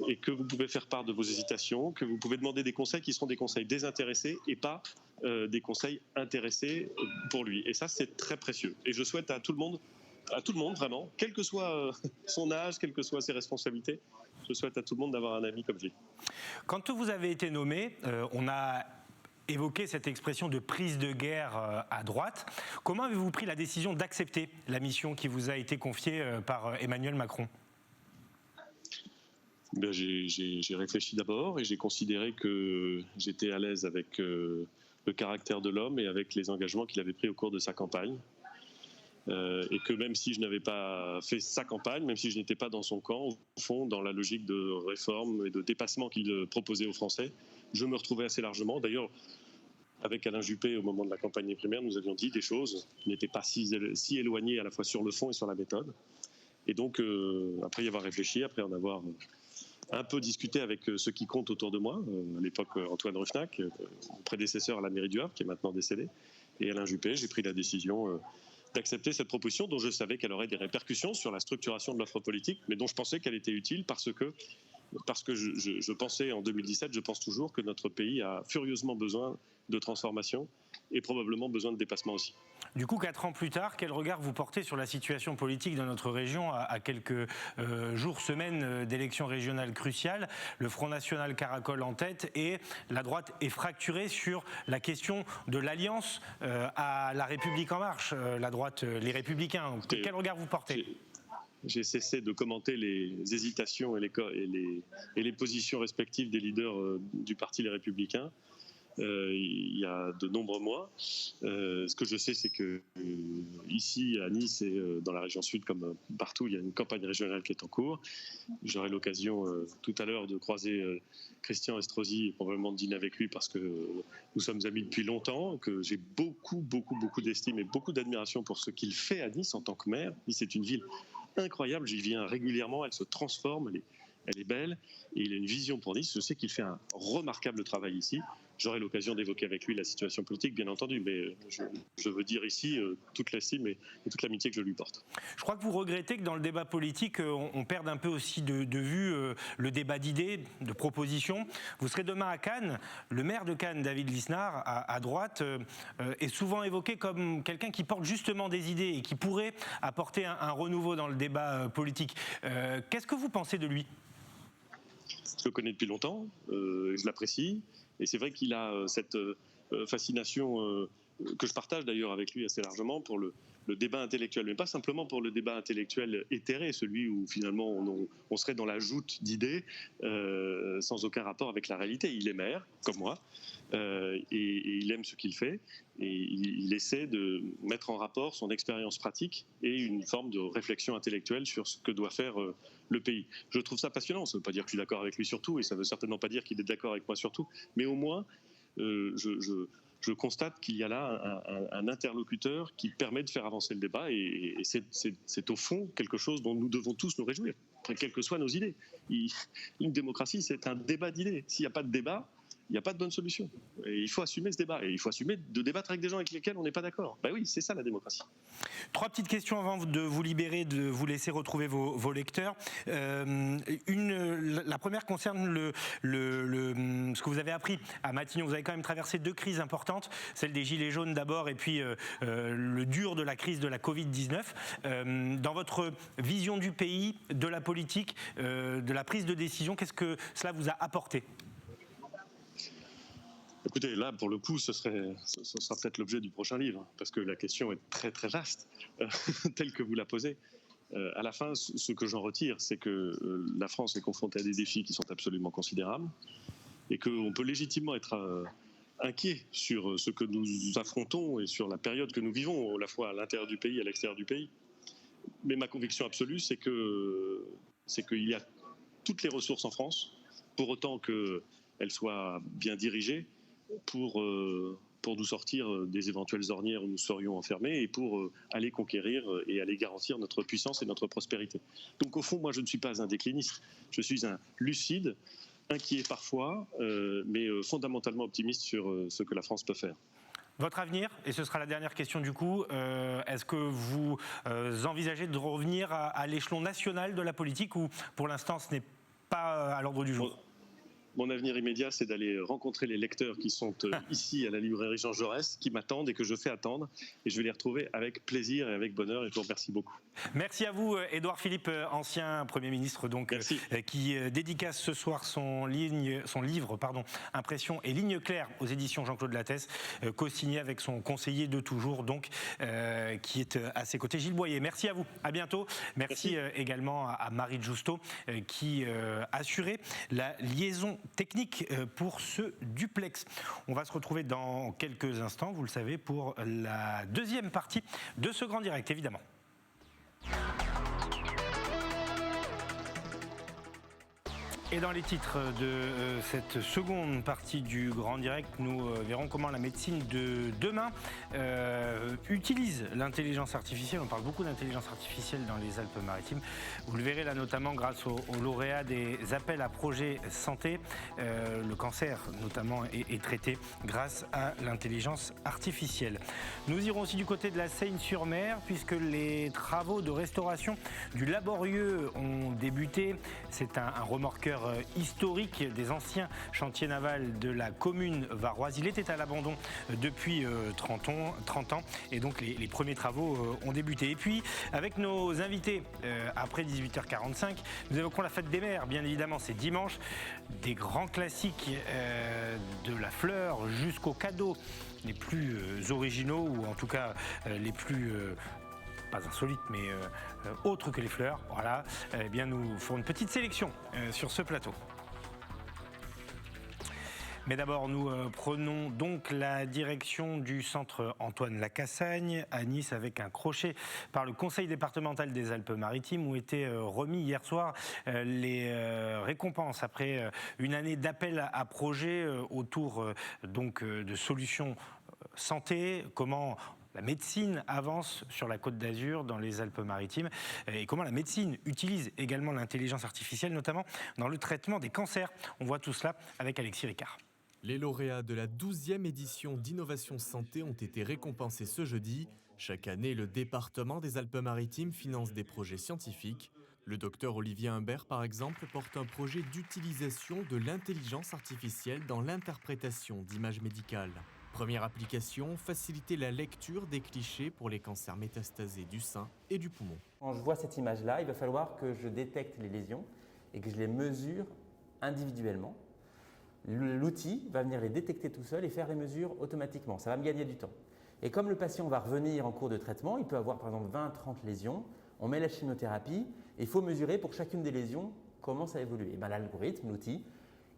et que vous pouvez faire part de vos hésitations, que vous pouvez demander des conseils qui seront des conseils désintéressés et pas des conseils intéressés pour lui. Et ça, c'est très précieux. Et je souhaite à tout le monde vraiment, quel que soit son âge, quelles que soient ses responsabilités, je souhaite à tout le monde d'avoir un ami comme Gilles. Quand vous avez été nommé, on a évoqué cette expression de prise de guerre à droite. Comment avez-vous pris la décision d'accepter la mission qui vous a été confiée par Emmanuel Macron ? J'ai réfléchi d'abord et j'ai considéré que j'étais à l'aise avec le caractère de l'homme et avec les engagements qu'il avait pris au cours de sa campagne. Et que même si je n'avais pas fait sa campagne, même si je n'étais pas dans son camp, au fond, dans la logique de réforme et de dépassement qu'il proposait aux Français, je me retrouvais assez largement. D'ailleurs, avec Alain Juppé, au moment de la campagne primaire, nous avions dit des choses qui n'étaient pas si éloignées à la fois sur le fond et sur la méthode. Et donc, après y avoir réfléchi, après en avoir un peu discuté avec ceux qui comptent autour de moi, à l'époque Antoine Ruffnac, mon prédécesseur à la mairie du Havre, qui est maintenant décédé, et Alain Juppé, j'ai pris la décision d'accepter cette proposition dont je savais qu'elle aurait des répercussions sur la structuration de l'offre politique, mais dont je pensais qu'elle était utile parce que je pensais en 2017, je pense toujours que notre pays a furieusement besoin de transformation et probablement besoin de dépassement aussi. Du coup, 4 ans plus tard, quel regard vous portez sur la situation politique de notre région à quelques jours, semaines d'élections régionales cruciales? Le Front National caracole en tête et la droite est fracturée sur la question de l'alliance à La République En Marche, la droite, les Républicains. Quel regard vous portez? J'ai cessé de commenter les hésitations et les positions respectives des leaders du parti Les Républicains. Il y a de nombreux mois. Ce que je sais, c'est que ici, à Nice et dans la région sud, comme partout, il y a une campagne régionale qui est en cours. J'aurai l'occasion tout à l'heure de croiser Christian Estrosi et probablement de dîner avec lui parce que nous sommes amis depuis longtemps, que j'ai beaucoup d'estime et beaucoup d'admiration pour ce qu'il fait à Nice en tant que maire. Nice est une ville incroyable, j'y viens régulièrement, elle se transforme, elle est belle et il a une vision pour Nice. Je sais qu'il fait un remarquable travail ici. J'aurai l'occasion d'évoquer avec lui la situation politique, bien entendu, mais je veux dire ici toute l'estime et toute l'amitié que je lui porte. Je crois que vous regrettez que dans le débat politique, on perde un peu aussi de vue le débat d'idées, de propositions. Vous serez demain à Cannes. Le maire de Cannes, David Lisnard, à droite, est souvent évoqué comme quelqu'un qui porte justement des idées et qui pourrait apporter un renouveau dans le débat politique. Qu'est-ce que vous pensez de lui ? Je le connais depuis longtemps, je l'apprécie. Et c'est vrai qu'il a cette fascination que je partage d'ailleurs avec lui assez largement pour le débat intellectuel, mais pas simplement pour le débat intellectuel éthéré, celui où finalement on serait dans la joute d'idées sans aucun rapport avec la réalité. Il est maire, comme moi, et il aime ce qu'il fait, et il essaie de mettre en rapport son expérience pratique et une forme de réflexion intellectuelle sur ce que doit faire le pays. Je trouve ça passionnant, ça ne veut pas dire que je suis d'accord avec lui sur tout, et ça ne veut certainement pas dire qu'il est d'accord avec moi sur tout, mais au moins je constate qu'il y a là un interlocuteur qui permet de faire avancer le débat, et c'est au fond quelque chose dont nous devons tous nous réjouir, quelles que soient nos idées. Une démocratie, c'est un débat d'idées. S'il n'y a pas de débat, il n'y a pas de bonne solution. Et il faut assumer ce débat. Et il faut assumer de débattre avec des gens avec lesquels on n'est pas d'accord. Ben oui, c'est ça la démocratie. 3 petites questions avant de vous libérer, de vous laisser retrouver vos lecteurs. La première concerne ce que vous avez appris à Matignon. Vous avez quand même traversé 2 crises importantes, celle des Gilets jaunes d'abord et puis le dur de la crise de la Covid-19. Dans votre vision du pays, de la politique, de la prise de décision, qu'est-ce que cela vous a apporté ? Écoutez, là, pour le coup, ce sera peut-être l'objet du prochain livre, parce que la question est très très vaste, telle que vous la posez. À la fin, ce que j'en retire, c'est que la France est confrontée à des défis qui sont absolument considérables, et qu'on peut légitimement être inquiet sur ce que nous affrontons et sur la période que nous vivons, à la fois à l'intérieur du pays et à l'extérieur du pays. Mais ma conviction absolue, c'est qu'il y a toutes les ressources en France, pour autant qu'elles soient bien dirigées, pour nous sortir des éventuelles ornières où nous serions enfermés et pour aller conquérir et aller garantir notre puissance et notre prospérité. Donc au fond, moi je ne suis pas un décliniste, je suis un lucide inquiet parfois, mais fondamentalement optimiste sur ce que la France peut faire. Votre avenir, et ce sera la dernière question du coup, est-ce que vous envisagez de revenir à l'échelon national de la politique ou pour l'instant ce n'est pas à l'ordre du jour ? Mon avenir immédiat, c'est d'aller rencontrer les lecteurs qui sont ici à la librairie Jean Jaurès, qui m'attendent et que je fais attendre. Et je vais les retrouver avec plaisir et avec bonheur. Et je vous remercie beaucoup. Merci à vous, Édouard Philippe, ancien Premier ministre, donc, qui dédicace ce soir son livre, Impression et ligne claire aux éditions Jean-Claude Lattès, co-signé avec son conseiller de toujours, donc, qui est à ses côtés, Gilles Boyer. Merci à vous. À bientôt. Merci. Également à Marie Justo, qui assurait la liaison technique pour ce duplex. On va se retrouver dans quelques instants, vous le savez, pour la deuxième partie de ce grand direct, évidemment. Et dans les titres de cette seconde partie du Grand Direct, nous verrons comment la médecine de demain utilise l'intelligence artificielle. On parle beaucoup d'intelligence artificielle dans les Alpes-Maritimes. Vous le verrez là notamment grâce aux lauréats des appels à projets santé. Le cancer notamment est traité grâce à l'intelligence artificielle. Nous irons aussi du côté de la Seine-sur-Mer puisque les travaux de restauration du Laborieux ont débuté. C'est un remorqueur historique des anciens chantiers navals de la commune varoise. Il était à l'abandon depuis 30 ans et donc les premiers travaux ont débuté. Et puis avec nos invités après 18h45, nous évoquerons la fête des mers, bien évidemment c'est dimanche, des grands classiques de la fleur jusqu'aux cadeaux les plus originaux ou en tout cas les plus pas insolites, mais autres que les fleurs. Voilà, eh bien nous ferons une petite sélection sur ce plateau. Mais d'abord, nous prenons donc la direction du centre Antoine Lacassagne à Nice avec un crochet par le Conseil départemental des Alpes-Maritimes où étaient remis hier soir les récompenses après une année d'appel à projets autour donc de solutions santé, comment la médecine avance sur la Côte d'Azur, dans les Alpes-Maritimes, et comment la médecine utilise également l'intelligence artificielle, notamment dans le traitement des cancers. On voit tout cela avec Alexis Ricard. Les lauréats de la 12e édition d'Innovation Santé ont été récompensés ce jeudi. Chaque année, le département des Alpes-Maritimes finance des projets scientifiques. Le docteur Olivier Humbert, par exemple, porte un projet d'utilisation de l'intelligence artificielle dans l'interprétation d'images médicales. Première application, faciliter la lecture des clichés pour les cancers métastasés du sein et du poumon. Quand je vois cette image-là, il va falloir que je détecte les lésions et que je les mesure individuellement. L'outil va venir les détecter tout seul et faire les mesures automatiquement. Ça va me gagner du temps. Et comme le patient va revenir en cours de traitement, il peut avoir par exemple 20-30 lésions, on met la chimiothérapie et il faut mesurer pour chacune des lésions comment ça évolue. Et bien l'algorithme, l'outil,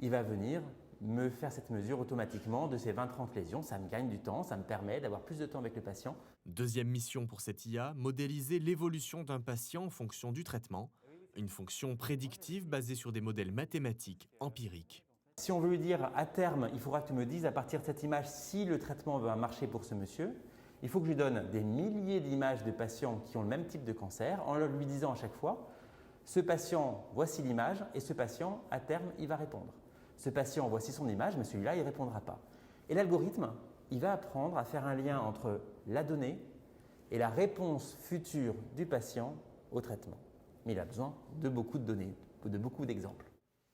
il va venir me faire cette mesure automatiquement de ces 20-30 lésions. Ça me gagne du temps, ça me permet d'avoir plus de temps avec le patient. Deuxième mission pour cette IA, modéliser l'évolution d'un patient en fonction du traitement. Une fonction prédictive basée sur des modèles mathématiques empiriques. Si on veut lui dire à terme, il faudra que tu me dises à partir de cette image si le traitement va marcher pour ce monsieur, il faut que je lui donne des milliers d'images de patients qui ont le même type de cancer en lui disant à chaque fois, ce patient, voici l'image et ce patient, à terme, il va répondre. Ce patient, voici son image, mais celui-là, il ne répondra pas. Et l'algorithme, il va apprendre à faire un lien entre la donnée et la réponse future du patient au traitement. Mais il a besoin de beaucoup de données, de beaucoup d'exemples.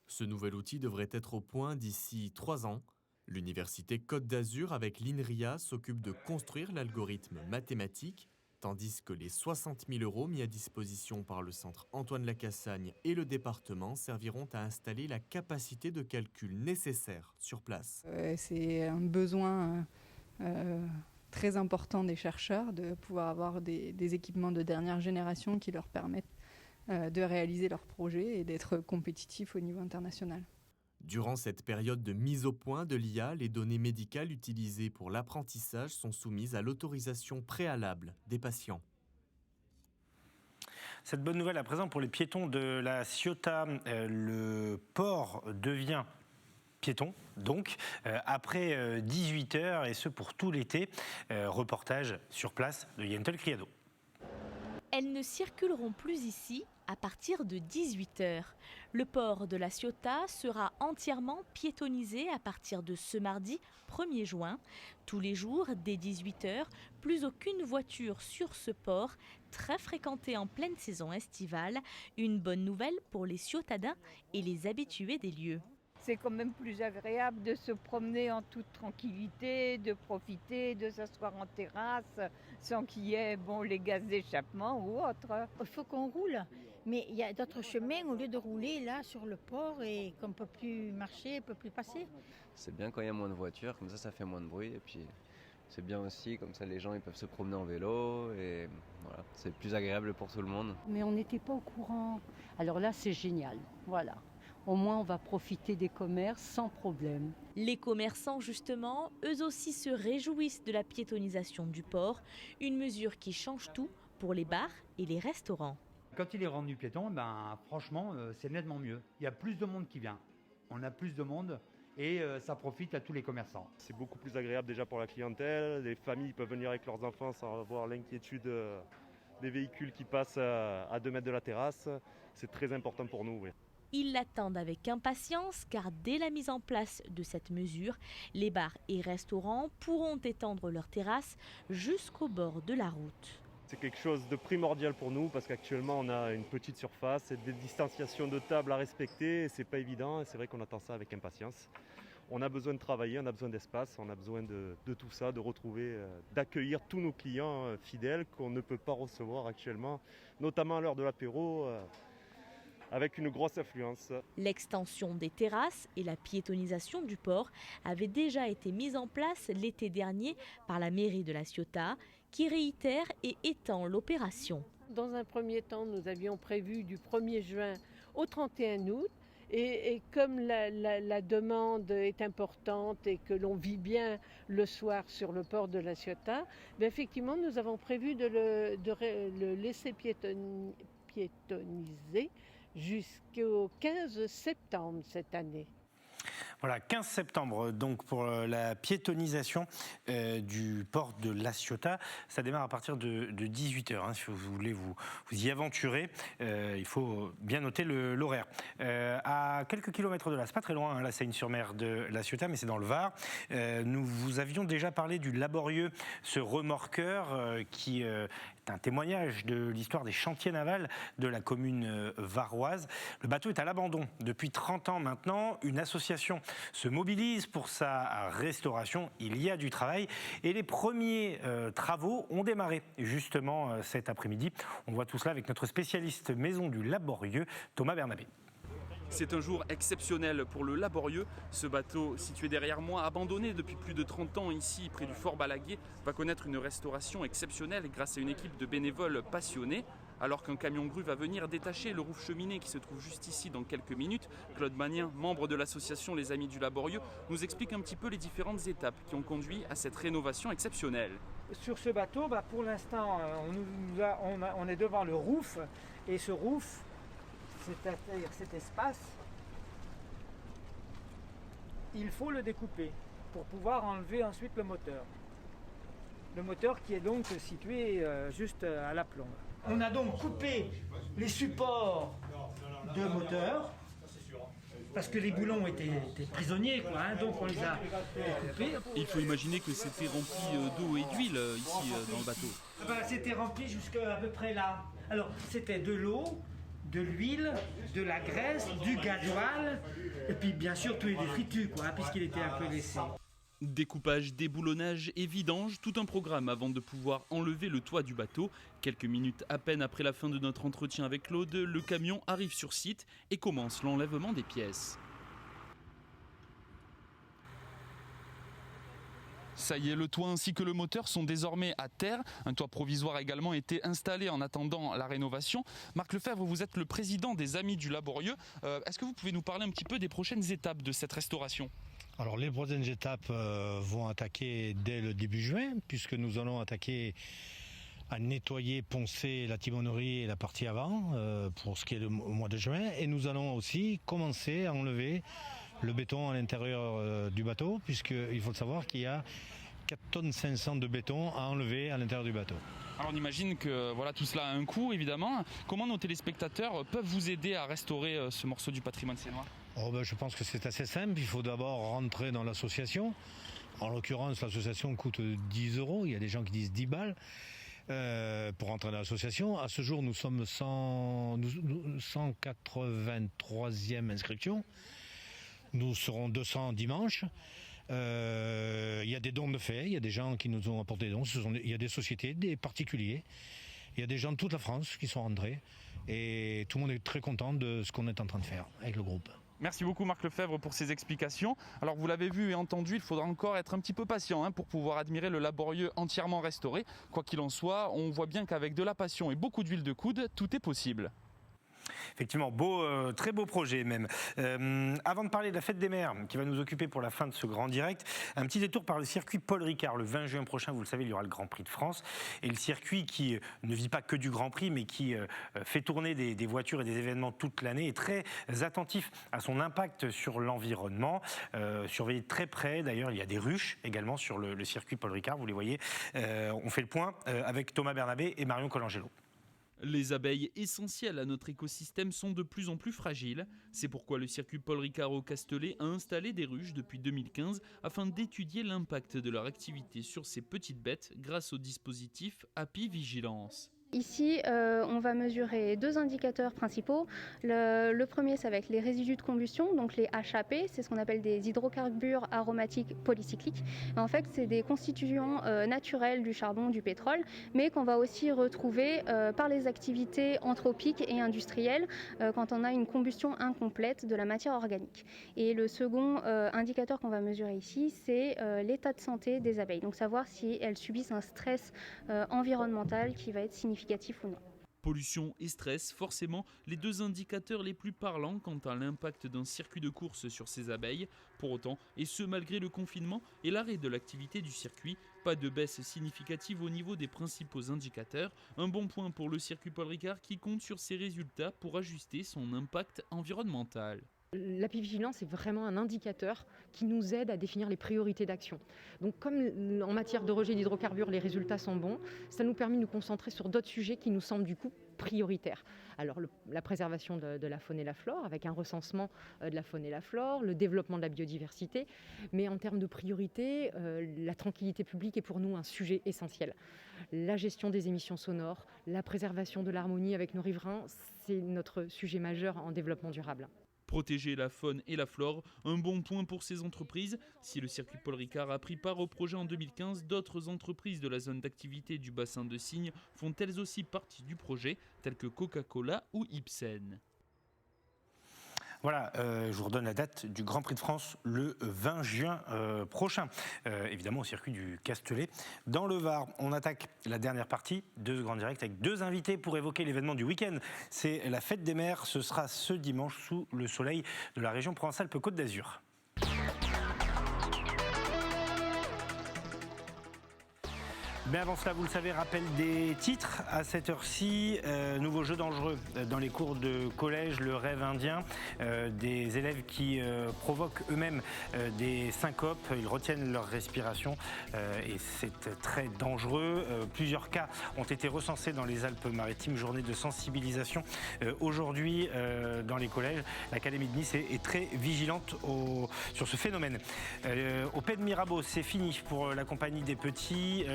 Ce nouvel outil devrait être au point d'ici 3 ans. L'université Côte d'Azur avec l'INRIA s'occupe de construire l'algorithme mathématique, tandis que les 60 000 € mis à disposition par le centre Antoine Lacassagne et le département serviront à installer la capacité de calcul nécessaire sur place. C'est un besoin très important des chercheurs de pouvoir avoir des équipements de dernière génération qui leur permettent de réaliser leurs projets et d'être compétitifs au niveau international. Durant cette période de mise au point de l'IA, les données médicales utilisées pour l'apprentissage sont soumises à l'autorisation préalable des patients. Cette bonne nouvelle à présent pour les piétons de la Ciotat, le port devient piéton, donc après 18h et ce pour tout l'été. Reportage sur place de Yentel Criado. Elles ne circuleront plus ici à partir de 18h. Le port de La Ciotat sera entièrement piétonnisé à partir de ce mardi 1er juin. Tous les jours, dès 18h, plus aucune voiture sur ce port, très fréquenté en pleine saison estivale. Une bonne nouvelle pour les Ciotadins et les habitués des lieux. C'est quand même plus agréable de se promener en toute tranquillité, de profiter, de s'asseoir en terrasse sans qu'il y ait les gaz d'échappement ou autre. Il faut qu'on roule, mais il y a d'autres chemins au lieu de rouler là sur le port et qu'on ne peut plus marcher, on ne peut plus passer. C'est bien quand il y a moins de voitures, comme ça fait moins de bruit et puis c'est bien aussi, comme ça les gens ils peuvent se promener en vélo et voilà, c'est plus agréable pour tout le monde. Mais on n'était pas au courant. Alors là c'est génial, voilà. Au moins, on va profiter des commerces sans problème. Les commerçants, justement, eux aussi se réjouissent de la piétonisation du port, une mesure qui change tout pour les bars et les restaurants. Quand il est rendu piéton, franchement, c'est nettement mieux. Il y a plus de monde qui vient. On a plus de monde et ça profite à tous les commerçants. C'est beaucoup plus agréable déjà pour la clientèle. Les familles peuvent venir avec leurs enfants sans avoir l'inquiétude des véhicules qui passent à 2 mètres de la terrasse. C'est très important pour nous. Oui. Ils l'attendent avec impatience car dès la mise en place de cette mesure, les bars et restaurants pourront étendre leurs terrasses jusqu'au bord de la route. C'est quelque chose de primordial pour nous parce qu'actuellement on a une petite surface et des distanciations de tables à respecter et c'est pas évident et c'est vrai qu'on attend ça avec impatience. On a besoin de travailler, on a besoin d'espace, on a besoin de tout ça, de retrouver, d'accueillir tous nos clients fidèles qu'on ne peut pas recevoir actuellement, notamment à l'heure de l'apéro. Avec une grosse affluence. L'extension des terrasses et la piétonisation du port avaient déjà été mises en place l'été dernier par la mairie de La Ciotat, qui réitère et étend l'opération. Dans un premier temps, nous avions prévu du 1er juin au 31 août. Et comme la demande est importante et que l'on vit bien le soir sur le port de La Ciotat, effectivement, nous avons prévu de le laisser piétoniser jusqu'au 15 septembre cette année. Voilà, 15 septembre donc pour la piétonisation du port de La Ciotat. Ça démarre à partir de 18h. Si vous voulez vous y aventurer, il faut bien noter l'horaire. À quelques kilomètres de là, c'est pas très loin, la Seyne-sur-Mer de La Ciotat, mais c'est dans le Var. Nous vous avions déjà parlé du Laborieux, ce remorqueur qui est un témoignage de l'histoire des chantiers navals de la commune varoise. Le bateau est à l'abandon depuis 30 ans maintenant. Une association se mobilise pour sa restauration. Il y a du travail et les premiers travaux ont démarré justement cet après-midi. On voit tout cela avec notre spécialiste maison du Laborieux, Thomas Bernabé. C'est un jour exceptionnel pour le Laborieux. Ce bateau, situé derrière moi, abandonné depuis plus de 30 ans ici, près du Fort Balaguer, va connaître une restauration exceptionnelle grâce à une équipe de bénévoles passionnés. Alors qu'un camion-grue va venir détacher le rouf cheminée qui se trouve juste ici dans quelques minutes, Claude Magnien, membre de l'association Les Amis du Laborieux, nous explique un petit peu les différentes étapes qui ont conduit à cette rénovation exceptionnelle. Sur ce bateau, pour l'instant, on est devant le rouf, et ce rouf, c'est-à-dire cet espace, il faut le découper pour pouvoir enlever ensuite le moteur. Le moteur qui est donc situé juste à la plombe. On a donc coupé les supports de moteur parce que les boulons étaient prisonniers, donc on les a coupés. Il faut imaginer que c'était rempli d'eau et d'huile ici dans le bateau. C'était rempli jusqu'à peu près là. Alors c'était de l'eau, de l'huile, de la graisse, du gasoil et puis bien sûr tous les détritus puisqu'il était un peu laissé. Découpage, déboulonnage et vidange, tout un programme avant de pouvoir enlever le toit du bateau. Quelques minutes à peine après la fin de notre entretien avec Claude, le camion arrive sur site et commence l'enlèvement des pièces. Ça y est, le toit ainsi que le moteur sont désormais à terre. Un toit provisoire a également été installé en attendant la rénovation. Marc Lefebvre, vous êtes le président des Amis du Laborieux. Est-ce que vous pouvez nous parler un petit peu des prochaines étapes de cette restauration ? Alors les prochaines étapes vont attaquer dès le début juin, puisque nous allons attaquer à nettoyer, poncer la timonerie et la partie avant pour ce qui est au mois de juin. Et nous allons aussi commencer à enlever le béton à l'intérieur du bateau, puisqu'il faut savoir qu'il y a 4,5 tonnes de béton à enlever à l'intérieur du bateau. Alors on imagine que voilà, tout cela a un coût évidemment. Comment nos téléspectateurs peuvent vous aider à restaurer ce morceau du patrimoine sénois ? Je pense que c'est assez simple, il faut d'abord rentrer dans l'association. En l'occurrence, l'association coûte 10 €, il y a des gens qui disent 10 balles. Pour rentrer dans l'association. À ce jour, nous sommes 183e inscription. Nous serons 200 dimanche. Il y a des dons de fait, il y a des gens qui nous ont apporté des dons. Il y a des sociétés, des particuliers. Il y a des gens de toute la France qui sont rentrés. Et tout le monde est très content de ce qu'on est en train de faire avec le groupe. Merci beaucoup Marc Lefebvre pour ces explications. Alors vous l'avez vu et entendu, il faudra encore être un petit peu patient pour pouvoir admirer le laborieux entièrement restauré. Quoi qu'il en soit, on voit bien qu'avec de la passion et beaucoup d'huile de coude, tout est possible. Effectivement, très beau projet même. Avant de parler de la fête des mers qui va nous occuper pour la fin de ce grand direct, un petit détour par le circuit Paul Ricard. Le 20 juin prochain, vous le savez, il y aura le Grand Prix de France. Et le circuit qui ne vit pas que du Grand Prix, mais qui fait tourner des voitures et des événements toute l'année, est très attentif à son impact sur l'environnement. Surveillé de très près, d'ailleurs, il y a des ruches également sur le circuit Paul Ricard, vous les voyez. On fait le point avec Thomas Bernabé et Marion Colangelo. Les abeilles essentielles à notre écosystème sont de plus en plus fragiles. C'est pourquoi le circuit Paul Ricard au Castellet a installé des ruches depuis 2015 afin d'étudier l'impact de leur activité sur ces petites bêtes grâce au dispositif Apivigilance. Ici, on va mesurer 2 indicateurs principaux. Le premier, ça va être les résidus de combustion, donc les HAP, c'est ce qu'on appelle des hydrocarbures aromatiques polycycliques. En fait, c'est des constituants naturels du charbon, du pétrole, mais qu'on va aussi retrouver par les activités anthropiques et industrielles quand on a une combustion incomplète de la matière organique. Et le second indicateur qu'on va mesurer ici, c'est l'état de santé des abeilles, donc savoir si elles subissent un stress environnemental qui va être significatif ou non. Pollution et stress, forcément les 2 indicateurs les plus parlants quant à l'impact d'un circuit de course sur ces abeilles. Pour autant, et ce malgré le confinement et l'arrêt de l'activité du circuit, pas de baisse significative au niveau des principaux indicateurs. Un bon point pour le circuit Paul Ricard qui compte sur ces résultats pour ajuster son impact environnemental. L'apivigilance est vraiment un indicateur qui nous aide à définir les priorités d'action. Donc comme en matière de rejet d'hydrocarbures, les résultats sont bons, ça nous permet de nous concentrer sur d'autres sujets qui nous semblent du coup prioritaires. Alors la préservation de la faune et la flore, avec un recensement de la faune et la flore, le développement de la biodiversité, mais en termes de priorité, la tranquillité publique est pour nous un sujet essentiel. La gestion des émissions sonores, la préservation de l'harmonie avec nos riverains, c'est notre sujet majeur en développement durable. Protéger la faune et la flore, un bon point pour ces entreprises. Si le circuit Paul Ricard a pris part au projet en 2015, d'autres entreprises de la zone d'activité du bassin de Signes font elles aussi partie du projet, telles que Coca-Cola ou Ipsen. Voilà, je vous redonne la date du Grand Prix de France le 20 juin prochain, évidemment au circuit du Castellet. Dans le Var, on attaque la dernière partie de ce Grand Direct avec 2 invités pour évoquer l'événement du week-end. C'est la fête des mers, ce sera ce dimanche sous le soleil de la région Provence-Alpes-Côte d'Azur. Mais avant cela, vous le savez, rappel des titres à cette heure-ci. Nouveau jeu dangereux dans les cours de collège, le rêve indien. Des élèves qui provoquent eux-mêmes des syncopes. Ils retiennent leur respiration et c'est très dangereux. Plusieurs cas ont été recensés dans les Alpes-Maritimes. Journée de sensibilisation aujourd'hui dans les collèges. L'Académie de Nice est très vigilante sur ce phénomène. Au Pays de Mirabeau, c'est fini pour la compagnie des petits.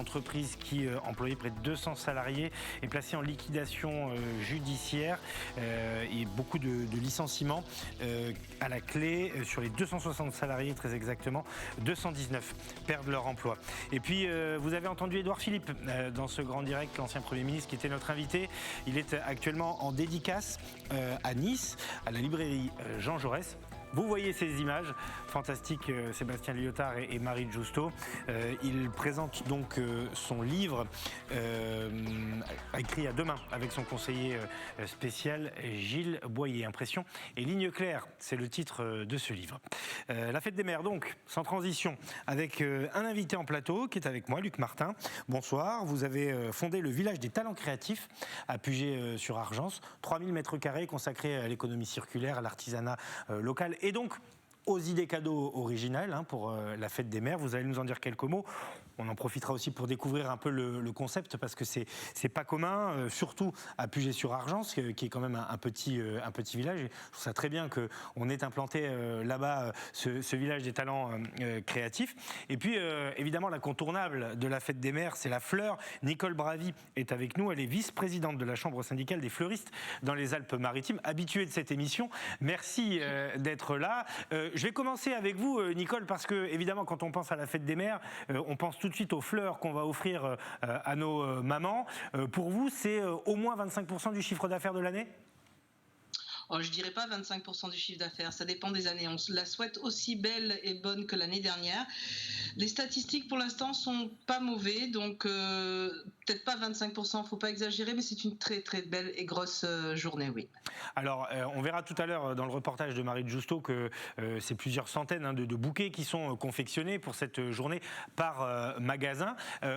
L'entreprise qui employait près de 200 salariés est placée en liquidation judiciaire et beaucoup de licenciements à la clé. Sur les 260 salariés, très exactement, 219 perdent leur emploi. Et puis, vous avez entendu Édouard Philippe dans ce grand direct, l'ancien Premier ministre qui était notre invité. Il est actuellement en dédicace à Nice, à la librairie Jean Jaurès. Vous voyez ces images fantastiques, Sébastien Liotard et Marie Giusto. Il présente donc son livre écrit à 2 mains avec son conseiller spécial Gilles Boyer. Impression et ligne claire, c'est le titre de ce livre. La fête des mers donc, sans transition, avec un invité en plateau qui est avec moi, Luc Martin. Bonsoir, vous avez fondé le village des talents créatifs à Puget-sur-Argence. 3000 m² consacrés à l'économie circulaire, à l'artisanat local et donc aux idées cadeaux originales pour la fête des mères. Vous allez nous en dire quelques mots. On en profitera aussi pour découvrir un peu le concept parce que c'est pas commun, surtout à Puget-sur-Argence, qui est quand même un petit village. Et je trouve ça très bien qu'on ait implanté là-bas ce village des talents créatifs. Et puis évidemment l'incontournable de la fête des mères, c'est la fleur. Nicole Bravy est avec nous. Elle est vice-présidente de la Chambre syndicale des fleuristes dans les Alpes-Maritimes, habituée de cette émission. Merci d'être là. Je vais commencer avec vous, Nicole, parce que évidemment quand on pense à la fête des mères, on pense tout de suite aux fleurs qu'on va offrir à nos mamans. Pour vous, c'est au moins 25% du chiffre d'affaires de l'année ? Je ne dirais pas 25% du chiffre d'affaires, ça dépend des années. On la souhaite aussi belle et bonne que l'année dernière. Les statistiques pour l'instant ne sont pas mauvaises, donc peut-être pas 25%, il ne faut pas exagérer, mais c'est une très très belle et grosse journée, oui. Alors, on verra tout à l'heure dans le reportage de Marie Justo que c'est plusieurs centaines de bouquets qui sont confectionnés pour cette journée par magasin.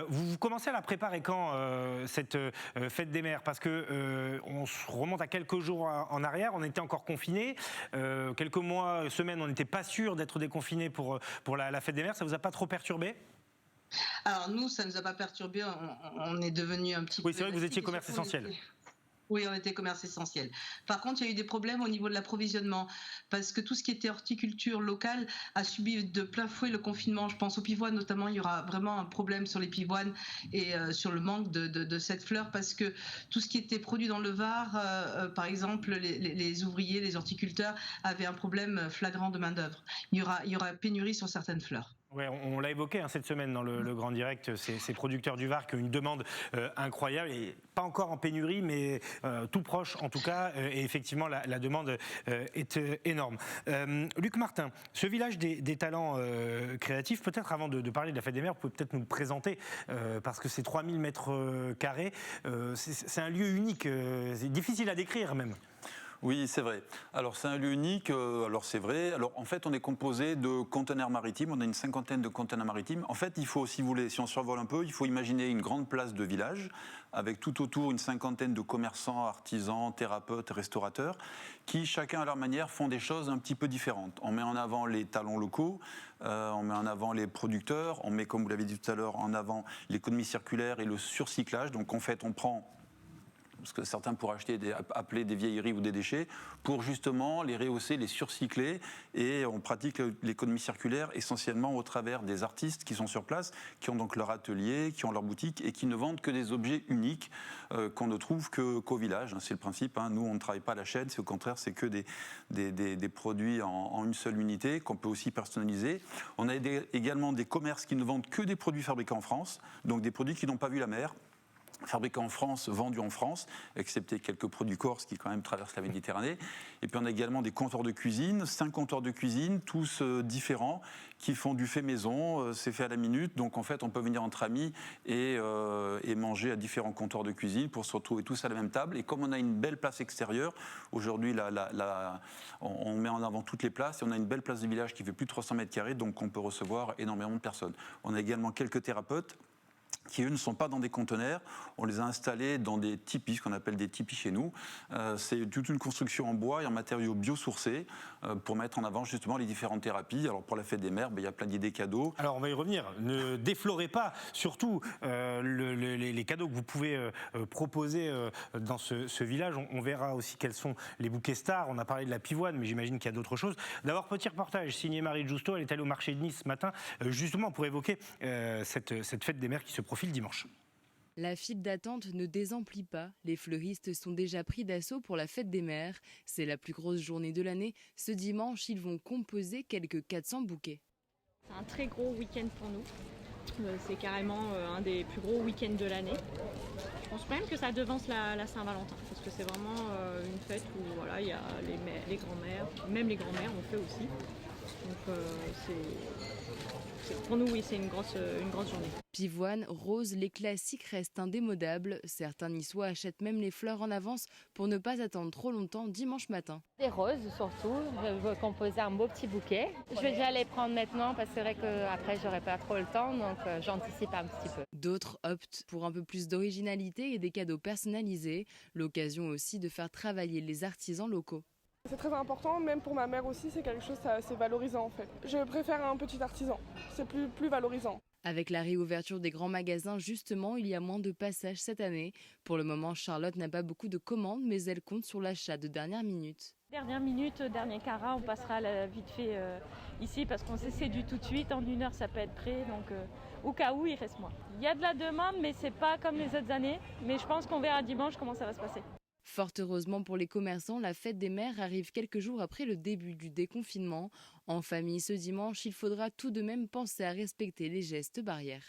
Vous commencez à la préparer quand, cette fête des mères ? Parce qu'on se remonte à quelques jours en arrière, on était encore confinés. Quelques mois, semaines, on n'était pas sûr d'être déconfinés pour la fête des mères. Ça vous a pas trop perturbé ? Alors nous, ça ne nous a pas perturbé. On est devenu un petit peu... Oui, c'est vrai que vous étiez commerce essentiel. Oui, on était commerce essentiel. Par contre, il y a eu des problèmes au niveau de l'approvisionnement parce que tout ce qui était horticulture locale a subi de plein fouet le confinement. Je pense aux pivoines notamment. Il y aura vraiment un problème sur les pivoines et sur le manque de cette fleur parce que tout ce qui était produit dans le Var, par exemple, les ouvriers, les horticulteurs avaient un problème flagrant de main-d'œuvre. Il y aura pénurie sur certaines fleurs. Ouais, on l'a évoqué cette semaine dans le Grand Direct, ces producteurs du Var qui ont une demande incroyable et pas encore en pénurie, mais tout proche en tout cas. Et effectivement, la demande est énorme. Luc Martin, ce village des talents créatifs, peut-être avant de parler de la fête des mères, vous pouvez peut-être nous le présenter parce que c'est 3000 mètres carrés. C'est un lieu unique, c'est difficile à décrire même. Oui, c'est vrai. Alors, c'est un lieu unique, alors c'est vrai. Alors, en fait, on est composé de conteneurs maritimes, on a une 50aine de conteneurs maritimes. En fait, il faut, si vous voulez, si on survole un peu, il faut imaginer une grande place de village, avec tout autour une 50aine de commerçants, artisans, thérapeutes, restaurateurs, qui, chacun à leur manière, font des choses un petit peu différentes. On met en avant les talents locaux, on met en avant les producteurs, on met, comme vous l'avez dit tout à l'heure, en avant l'économie circulaire et le surcyclage. Donc, en fait, on prend... ce que certains pourraient appeler des vieilleries ou des déchets, pour justement les rehausser, les surcycler. Et on pratique l'économie circulaire essentiellement au travers des artistes qui sont sur place, qui ont donc leur atelier, qui ont leur boutique et qui ne vendent que des objets uniques qu'on ne trouve qu'au village. C'est le principe. Nous, on ne travaille pas à la chaîne, c'est au contraire, c'est que des produits en une seule unité qu'on peut aussi personnaliser. On a également des commerces qui ne vendent que des produits fabriqués en France, donc des produits qui n'ont pas vu la mer. Fabriqués en France, vendus en France, excepté quelques produits corses qui quand même traversent la Méditerranée. Et puis on a également des comptoirs de cuisine, 5 comptoirs de cuisine, tous différents, qui font du fait maison, c'est fait à la minute. Donc en fait, on peut venir entre amis et manger à différents comptoirs de cuisine pour se retrouver tous à la même table. Et comme on a une belle place extérieure, aujourd'hui on met en avant toutes les places et on a une belle place de village qui fait plus de 300 mètres carrés, donc on peut recevoir énormément de personnes. On a également quelques thérapeutes qui, eux, ne sont pas dans des conteneurs. On les a installés dans des tipis, ce qu'on appelle des tipis chez nous. C'est toute une construction en bois et en matériaux biosourcés pour mettre en avant justement les différentes thérapies. Alors pour la fête des mères, il y a plein d'idées cadeaux. Alors on va y revenir. Ne déflorez pas surtout les cadeaux que vous pouvez proposer dans ce village. On verra aussi quels sont les bouquets stars. On a parlé de la pivoine, mais j'imagine qu'il y a d'autres choses. D'abord, petit reportage signé Marie Justo. Elle est allée au marché de Nice ce matin, justement pour évoquer cette fête des mères qui se profile dimanche. La file d'attente ne désemplit pas. Les fleuristes sont déjà pris d'assaut pour la fête des mères. C'est la plus grosse journée de l'année. Ce dimanche, ils vont composer quelques 400 bouquets. C'est un très gros week-end pour nous. C'est carrément un des plus gros week-ends de l'année. Je pense même que ça devance la Saint-Valentin, parce que c'est vraiment une fête où voilà, il y a les grands-mères, même les grands-mères on fait aussi. Donc pour nous, oui, c'est une grosse journée. Pivoine, rose, les classiques restent indémodables. Certains niçois achètent même les fleurs en avance pour ne pas attendre trop longtemps dimanche matin. Des roses surtout, je veux composer un beau petit bouquet. Je vais déjà les prendre maintenant parce que c'est vrai qu'après j'aurai pas trop le temps, donc j'anticipe un petit peu. D'autres optent pour un peu plus d'originalité et des cadeaux personnalisés. L'occasion aussi de faire travailler les artisans locaux. C'est très important, même pour ma mère aussi, c'est quelque chose assez valorisant en fait. Je préfère un petit artisan, c'est plus valorisant. Avec la réouverture des grands magasins, justement, il y a moins de passages cette année. Pour le moment, Charlotte n'a pas beaucoup de commandes, mais elle compte sur l'achat de dernière minute. Dernière minute, dernier carat, on passera vite fait ici parce qu'on sait c'est du tout de suite. En 1 heure, ça peut être prêt, donc au cas où, il reste moins. Il y a de la demande, mais c'est pas comme les autres années. Mais je pense qu'on verra dimanche comment ça va se passer. Fort heureusement pour les commerçants, la fête des mères arrive quelques jours après le début du déconfinement. En famille, ce dimanche, il faudra tout de même penser à respecter les gestes barrières.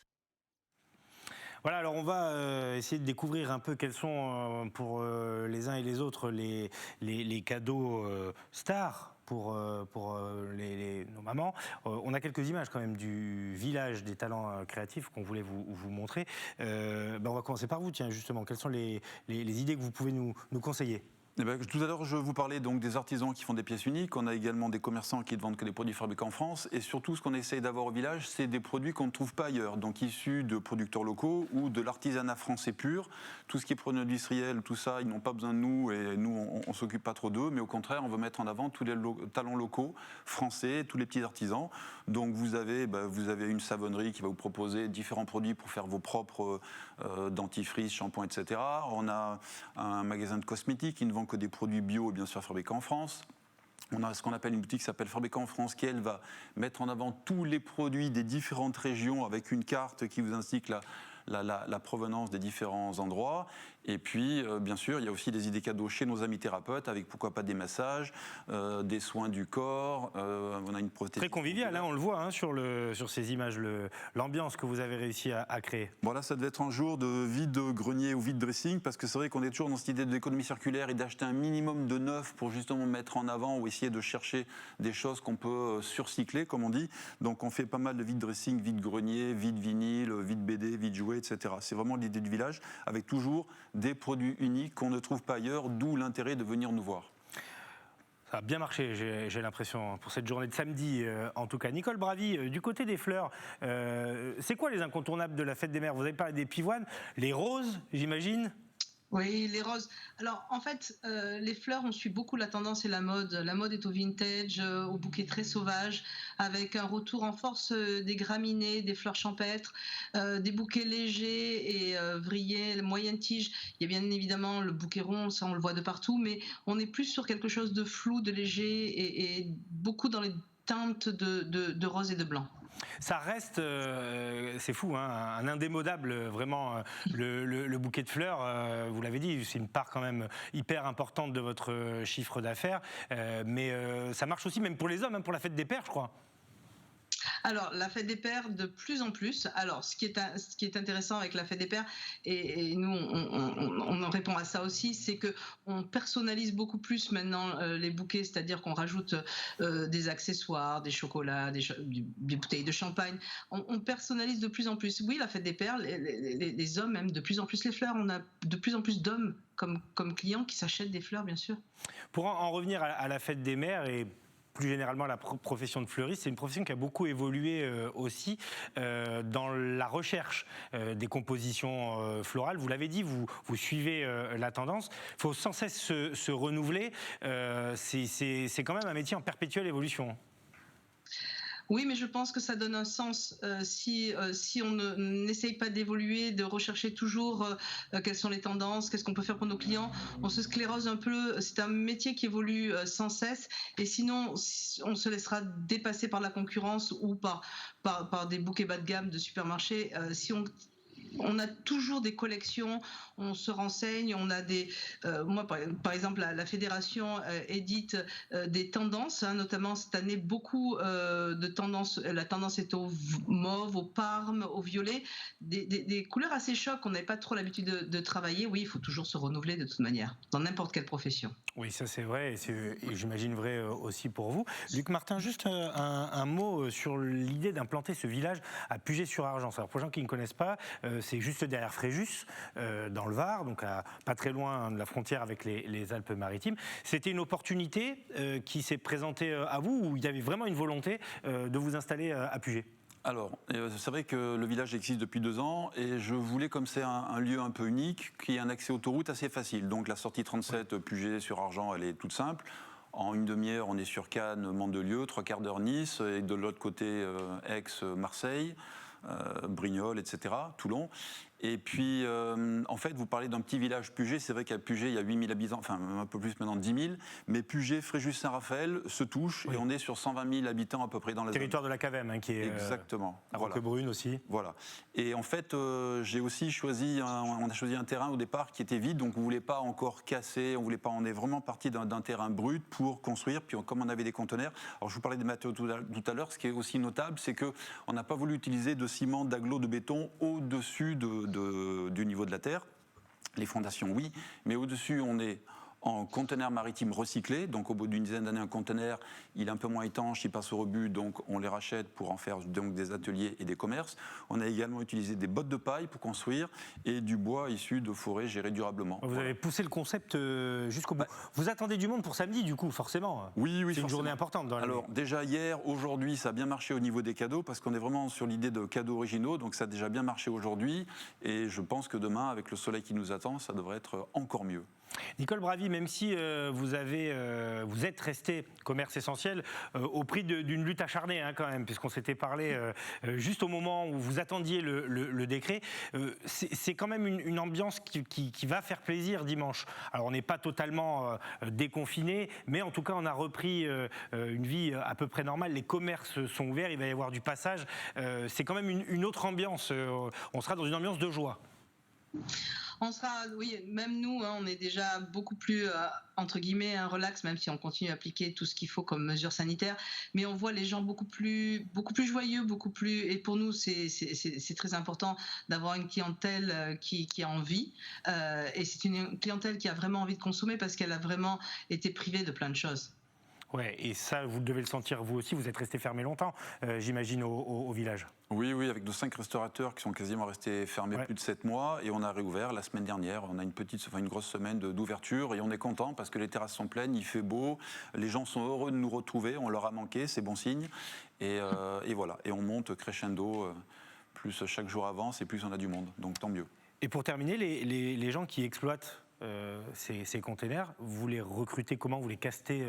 Voilà, alors on va essayer de découvrir un peu quels sont pour les uns et les autres les cadeaux stars pour nos mamans. On a quelques images quand même du village des talents créatifs qu'on voulait vous montrer. On va commencer par vous, tiens, justement. Quelles sont les idées que vous pouvez nous conseiller ? Eh bien, tout à l'heure, je vous parlais donc des artisans qui font des pièces uniques. On a également des commerçants qui ne vendent que des produits fabriqués en France. Et surtout, ce qu'on essaye d'avoir au village, c'est des produits qu'on ne trouve pas ailleurs. Donc, issus de producteurs locaux ou de l'artisanat français pur. Tout ce qui est produit industriel, tout ça, ils n'ont pas besoin de nous. Et nous, on ne s'occupe pas trop d'eux. Mais au contraire, on veut mettre en avant tous les talents locaux, français, tous les petits artisans. Donc, vous avez une savonnerie qui va vous proposer différents produits pour faire vos propres dentifrices, shampoings, etc. On a un magasin de cosmétiques qui ne vend que des produits bio, bien sûr, fabriqués en France. On a ce qu'on appelle une boutique qui s'appelle Fabriqués en France, qui, elle, va mettre en avant tous les produits des différentes régions avec une carte qui vous indique la provenance des différents endroits. Et puis, bien sûr, il y a aussi des idées cadeaux chez nos amis thérapeutes, avec pourquoi pas des massages, des soins du corps. On a une prothèse. Très convivial, hein, on le voit sur ces images, l'ambiance que vous avez réussi à créer. Bon, là, ça devait être un jour de vide-grenier ou vide-dressing, parce que c'est vrai qu'on est toujours dans cette idée de l'économie circulaire et d'acheter un minimum de neuf pour justement mettre en avant ou essayer de chercher des choses qu'on peut surcycler, comme on dit. Donc, on fait pas mal de vide-dressing, vide-grenier, vide-vinyle, vide-BD, vide-jouet, etc. C'est vraiment l'idée du village, avec toujours des produits uniques qu'on ne trouve pas ailleurs, d'où l'intérêt de venir nous voir. Ça a bien marché, j'ai l'impression, pour cette journée de samedi, en tout cas. Nicole Bravy, du côté des fleurs, c'est quoi les incontournables de la fête des mères ? Vous avez parlé des pivoines, les roses, j'imagine ? Oui, les roses. Alors, en fait, les fleurs, on suit beaucoup la tendance et la mode. La mode est au vintage, au bouquet très sauvage, avec un retour en force des graminées, des fleurs champêtres, des bouquets légers et vrillés, moyenne tige. Il y a bien évidemment le bouquet rond, ça on le voit de partout, mais on est plus sur quelque chose de flou, de léger et beaucoup dans les teintes de rose et de blanc. Ça reste, c'est fou, hein, un indémodable, vraiment, le bouquet de fleurs, vous l'avez dit, c'est une part quand même hyper importante de votre chiffre d'affaires, mais ça marche aussi même pour les hommes, hein, pour la fête des pères, je crois. Alors, la fête des pères, de plus en plus. Alors, ce qui est intéressant avec la fête des pères, et nous, on en répond à ça aussi, c'est qu'on personnalise beaucoup plus maintenant les bouquets, c'est-à-dire qu'on rajoute des accessoires, des chocolats, des bouteilles de champagne. On personnalise de plus en plus. Oui, la fête des pères, les hommes aiment de plus en plus les fleurs. On a de plus en plus d'hommes comme clients qui s'achètent des fleurs, bien sûr. Pour en revenir à la fête des mères et plus généralement la profession de fleuriste, c'est une profession qui a beaucoup évolué aussi dans la recherche des compositions florales. Vous l'avez dit, vous suivez la tendance. Il faut sans cesse se renouveler. C'est quand même un métier en perpétuelle évolution. Oui, mais je pense que ça donne un sens si on n'essaye pas d'évoluer, de rechercher toujours quelles sont les tendances, qu'est-ce qu'on peut faire pour nos clients. On se sclérose un peu, c'est un métier qui évolue sans cesse et sinon on se laissera dépasser par la concurrence ou par des bouquets bas de gamme de supermarchés. Si on a toujours des collections, on se renseigne, on a moi par exemple la fédération édite des tendances, hein, notamment cette année beaucoup de tendances, la tendance est au mauve, au parme, au violet, des couleurs assez chocs qu'on n'avait pas trop l'habitude de travailler. Oui, il faut toujours se renouveler de toute manière, dans n'importe quelle profession. Oui, ça c'est vrai, et j'imagine vrai aussi pour vous. Luc Martin, juste un mot sur l'idée d'implanter ce village à Puget-sur-Argence. Alors pour les gens qui ne connaissent pas, c'est juste derrière Fréjus, dans le Var, donc pas très loin de la frontière avec les Alpes-Maritimes. C'était une opportunité qui s'est présentée à vous, ou il y avait vraiment une volonté de vous installer à Puget ? Alors, c'est vrai que le village existe depuis 2 ans et je voulais, comme c'est un lieu un peu unique, qu'il y ait un accès autoroute assez facile. Donc la sortie 37 Puget sur Argent, elle est toute simple. En une demi-heure, on est sur Cannes, Mandelieu, 3 quarts d'heure Nice, et de l'autre côté, Aix, Marseille, Brignoles, etc., Toulon. Et puis, en fait, vous parlez d'un petit village Puget. C'est vrai qu'à Puget, il y a 8 000 habitants, enfin un peu plus maintenant, 10 000. Mais Puget, Fréjus-Saint-Raphaël se touchent et on est sur 120 000 habitants à peu près dans la territoire de la CAVEM, qui est exactement. À Roquebrune aussi. Voilà. Et en fait, j'ai aussi choisi, on a choisi un terrain au départ qui était vide, donc on ne voulait pas encore casser, on est vraiment parti d'un terrain brut pour construire. Puis comme on avait des conteneurs, alors je vous parlais des matériaux tout à l'heure, ce qui est aussi notable, c'est qu'on n'a pas voulu utiliser de ciment, d'agglo, de béton au-dessus du niveau de la terre. Les fondations, oui, mais au-dessus, on est en conteneur maritime recyclé, donc au bout d'une dizaine d'années, un conteneur, il est un peu moins étanche, il passe au rebut, donc on les rachète pour en faire donc des ateliers et des commerces. On a également utilisé des bottes de paille pour construire et du bois issu de forêts gérées durablement. Vous avez poussé le concept jusqu'au bout. Vous attendez du monde pour samedi, du coup, forcément. Oui, c'est une journée importante. Alors déjà hier, aujourd'hui, ça a bien marché au niveau des cadeaux, parce qu'on est vraiment sur l'idée de cadeaux originaux, donc ça a déjà bien marché aujourd'hui, et je pense que demain, avec le soleil qui nous attend, ça devrait être encore mieux. Nicole Bravy, même si vous êtes resté commerce essentiel au prix d'une lutte acharnée quand même, puisqu'on s'était parlé juste au moment où vous attendiez le décret, c'est quand même une ambiance qui va faire plaisir dimanche. Alors on n'est pas totalement déconfiné, mais en tout cas on a repris une vie à peu près normale. Les commerces sont ouverts, il va y avoir du passage. C'est quand même une autre ambiance. On sera dans une ambiance de joie. On sera, oui, même nous, on est déjà beaucoup plus, entre guillemets, relax, même si on continue à appliquer tout ce qu'il faut comme mesures sanitaires. Mais on voit les gens beaucoup plus joyeux, beaucoup plus. Et pour nous, c'est très important d'avoir une clientèle qui a envie. Et c'est une clientèle qui a vraiment envie de consommer parce qu'elle a vraiment été privée de plein de choses. Ouais, et ça, vous devez le sentir vous aussi. Vous êtes resté fermé longtemps, j'imagine, au village. Oui, avec nos 5 restaurateurs qui sont quasiment restés fermés plus de 7 mois, et on a réouvert la semaine dernière. On a une grosse semaine d'ouverture, et on est content parce que les terrasses sont pleines, il fait beau, les gens sont heureux de nous retrouver, on leur a manqué, c'est bon signe, et voilà. Et on monte crescendo, plus chaque jour avance, et plus on a du monde, donc tant mieux. Et pour terminer, les gens qui exploitent ces containers, vous les recrutez comment? Vous les castez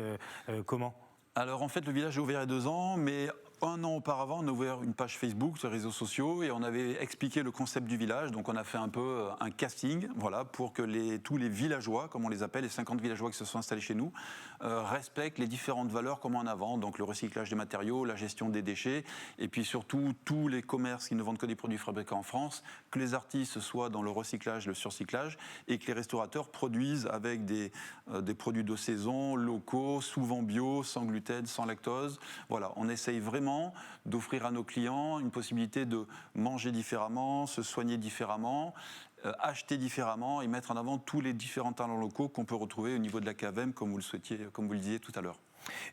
comment? Alors en fait, le village est ouvert il y a 2 ans, mais 1 an auparavant, on a ouvert une page Facebook sur les réseaux sociaux et on avait expliqué le concept du village. Donc on a fait un peu un casting, voilà, pour que tous les villageois, comme on les appelle, les 50 villageois qui se sont installés chez nous, respectent les différentes valeurs qu'on met en avant. Donc le recyclage des matériaux, la gestion des déchets, et puis surtout tous les commerces qui ne vendent que des produits fabriqués en France, que les artistes soient dans le recyclage, le surcyclage, et que les restaurateurs produisent avec des produits de saison, locaux, souvent bio, sans gluten, sans lactose. Voilà, on essaye vraiment d'offrir à nos clients une possibilité de manger différemment, se soigner différemment, acheter différemment et mettre en avant tous les différents talents locaux qu'on peut retrouver au niveau de la CAVEM, comme vous le disiez tout à l'heure.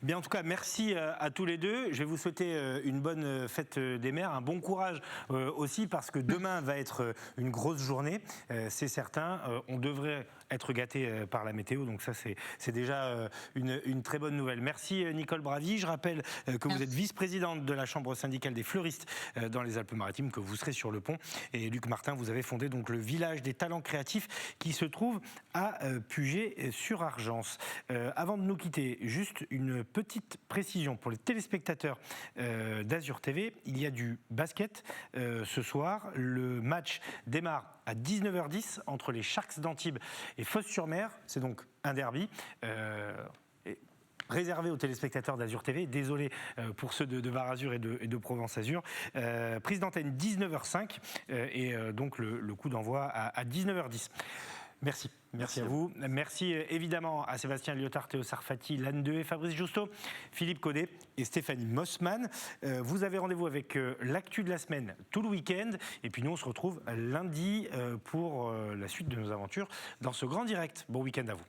Bien, en tout cas, merci à tous les deux. Je vais vous souhaiter une bonne fête des mères, un bon courage aussi, parce que demain va être une grosse journée, c'est certain. On devrait être gâté par la météo, donc ça c'est déjà une très bonne nouvelle. Merci Nicole Bravy. Je rappelle que vous êtes vice-présidente de la Chambre syndicale des fleuristes dans les Alpes-Maritimes, que vous serez sur le pont. Et Luc Martin, vous avez fondé donc le village des talents créatifs qui se trouve à Puget-sur-Argence. Avant de nous quitter, juste une petite précision pour les téléspectateurs d'Azur TV. Il y a du basket ce soir. Le match démarre à 19h10 entre les Sharks d'Antibes et Fos-sur-Mer. C'est donc un derby. Réservé aux téléspectateurs d'Azur TV. Désolé pour ceux de Var Azur et de Provence Azur. Prise d'antenne 19h05 et donc le coup d'envoi à 19h10. Merci à vous. Merci évidemment à Sébastien Lyotard, Théo Sarfati, Lanne Dehaye, Fabrice Justo, Philippe Caudet et Stéphanie Mossman. Vous avez rendez-vous avec l'actu de la semaine tout le week-end. Et puis nous, on se retrouve lundi pour la suite de nos aventures dans ce grand direct. Bon week-end à vous.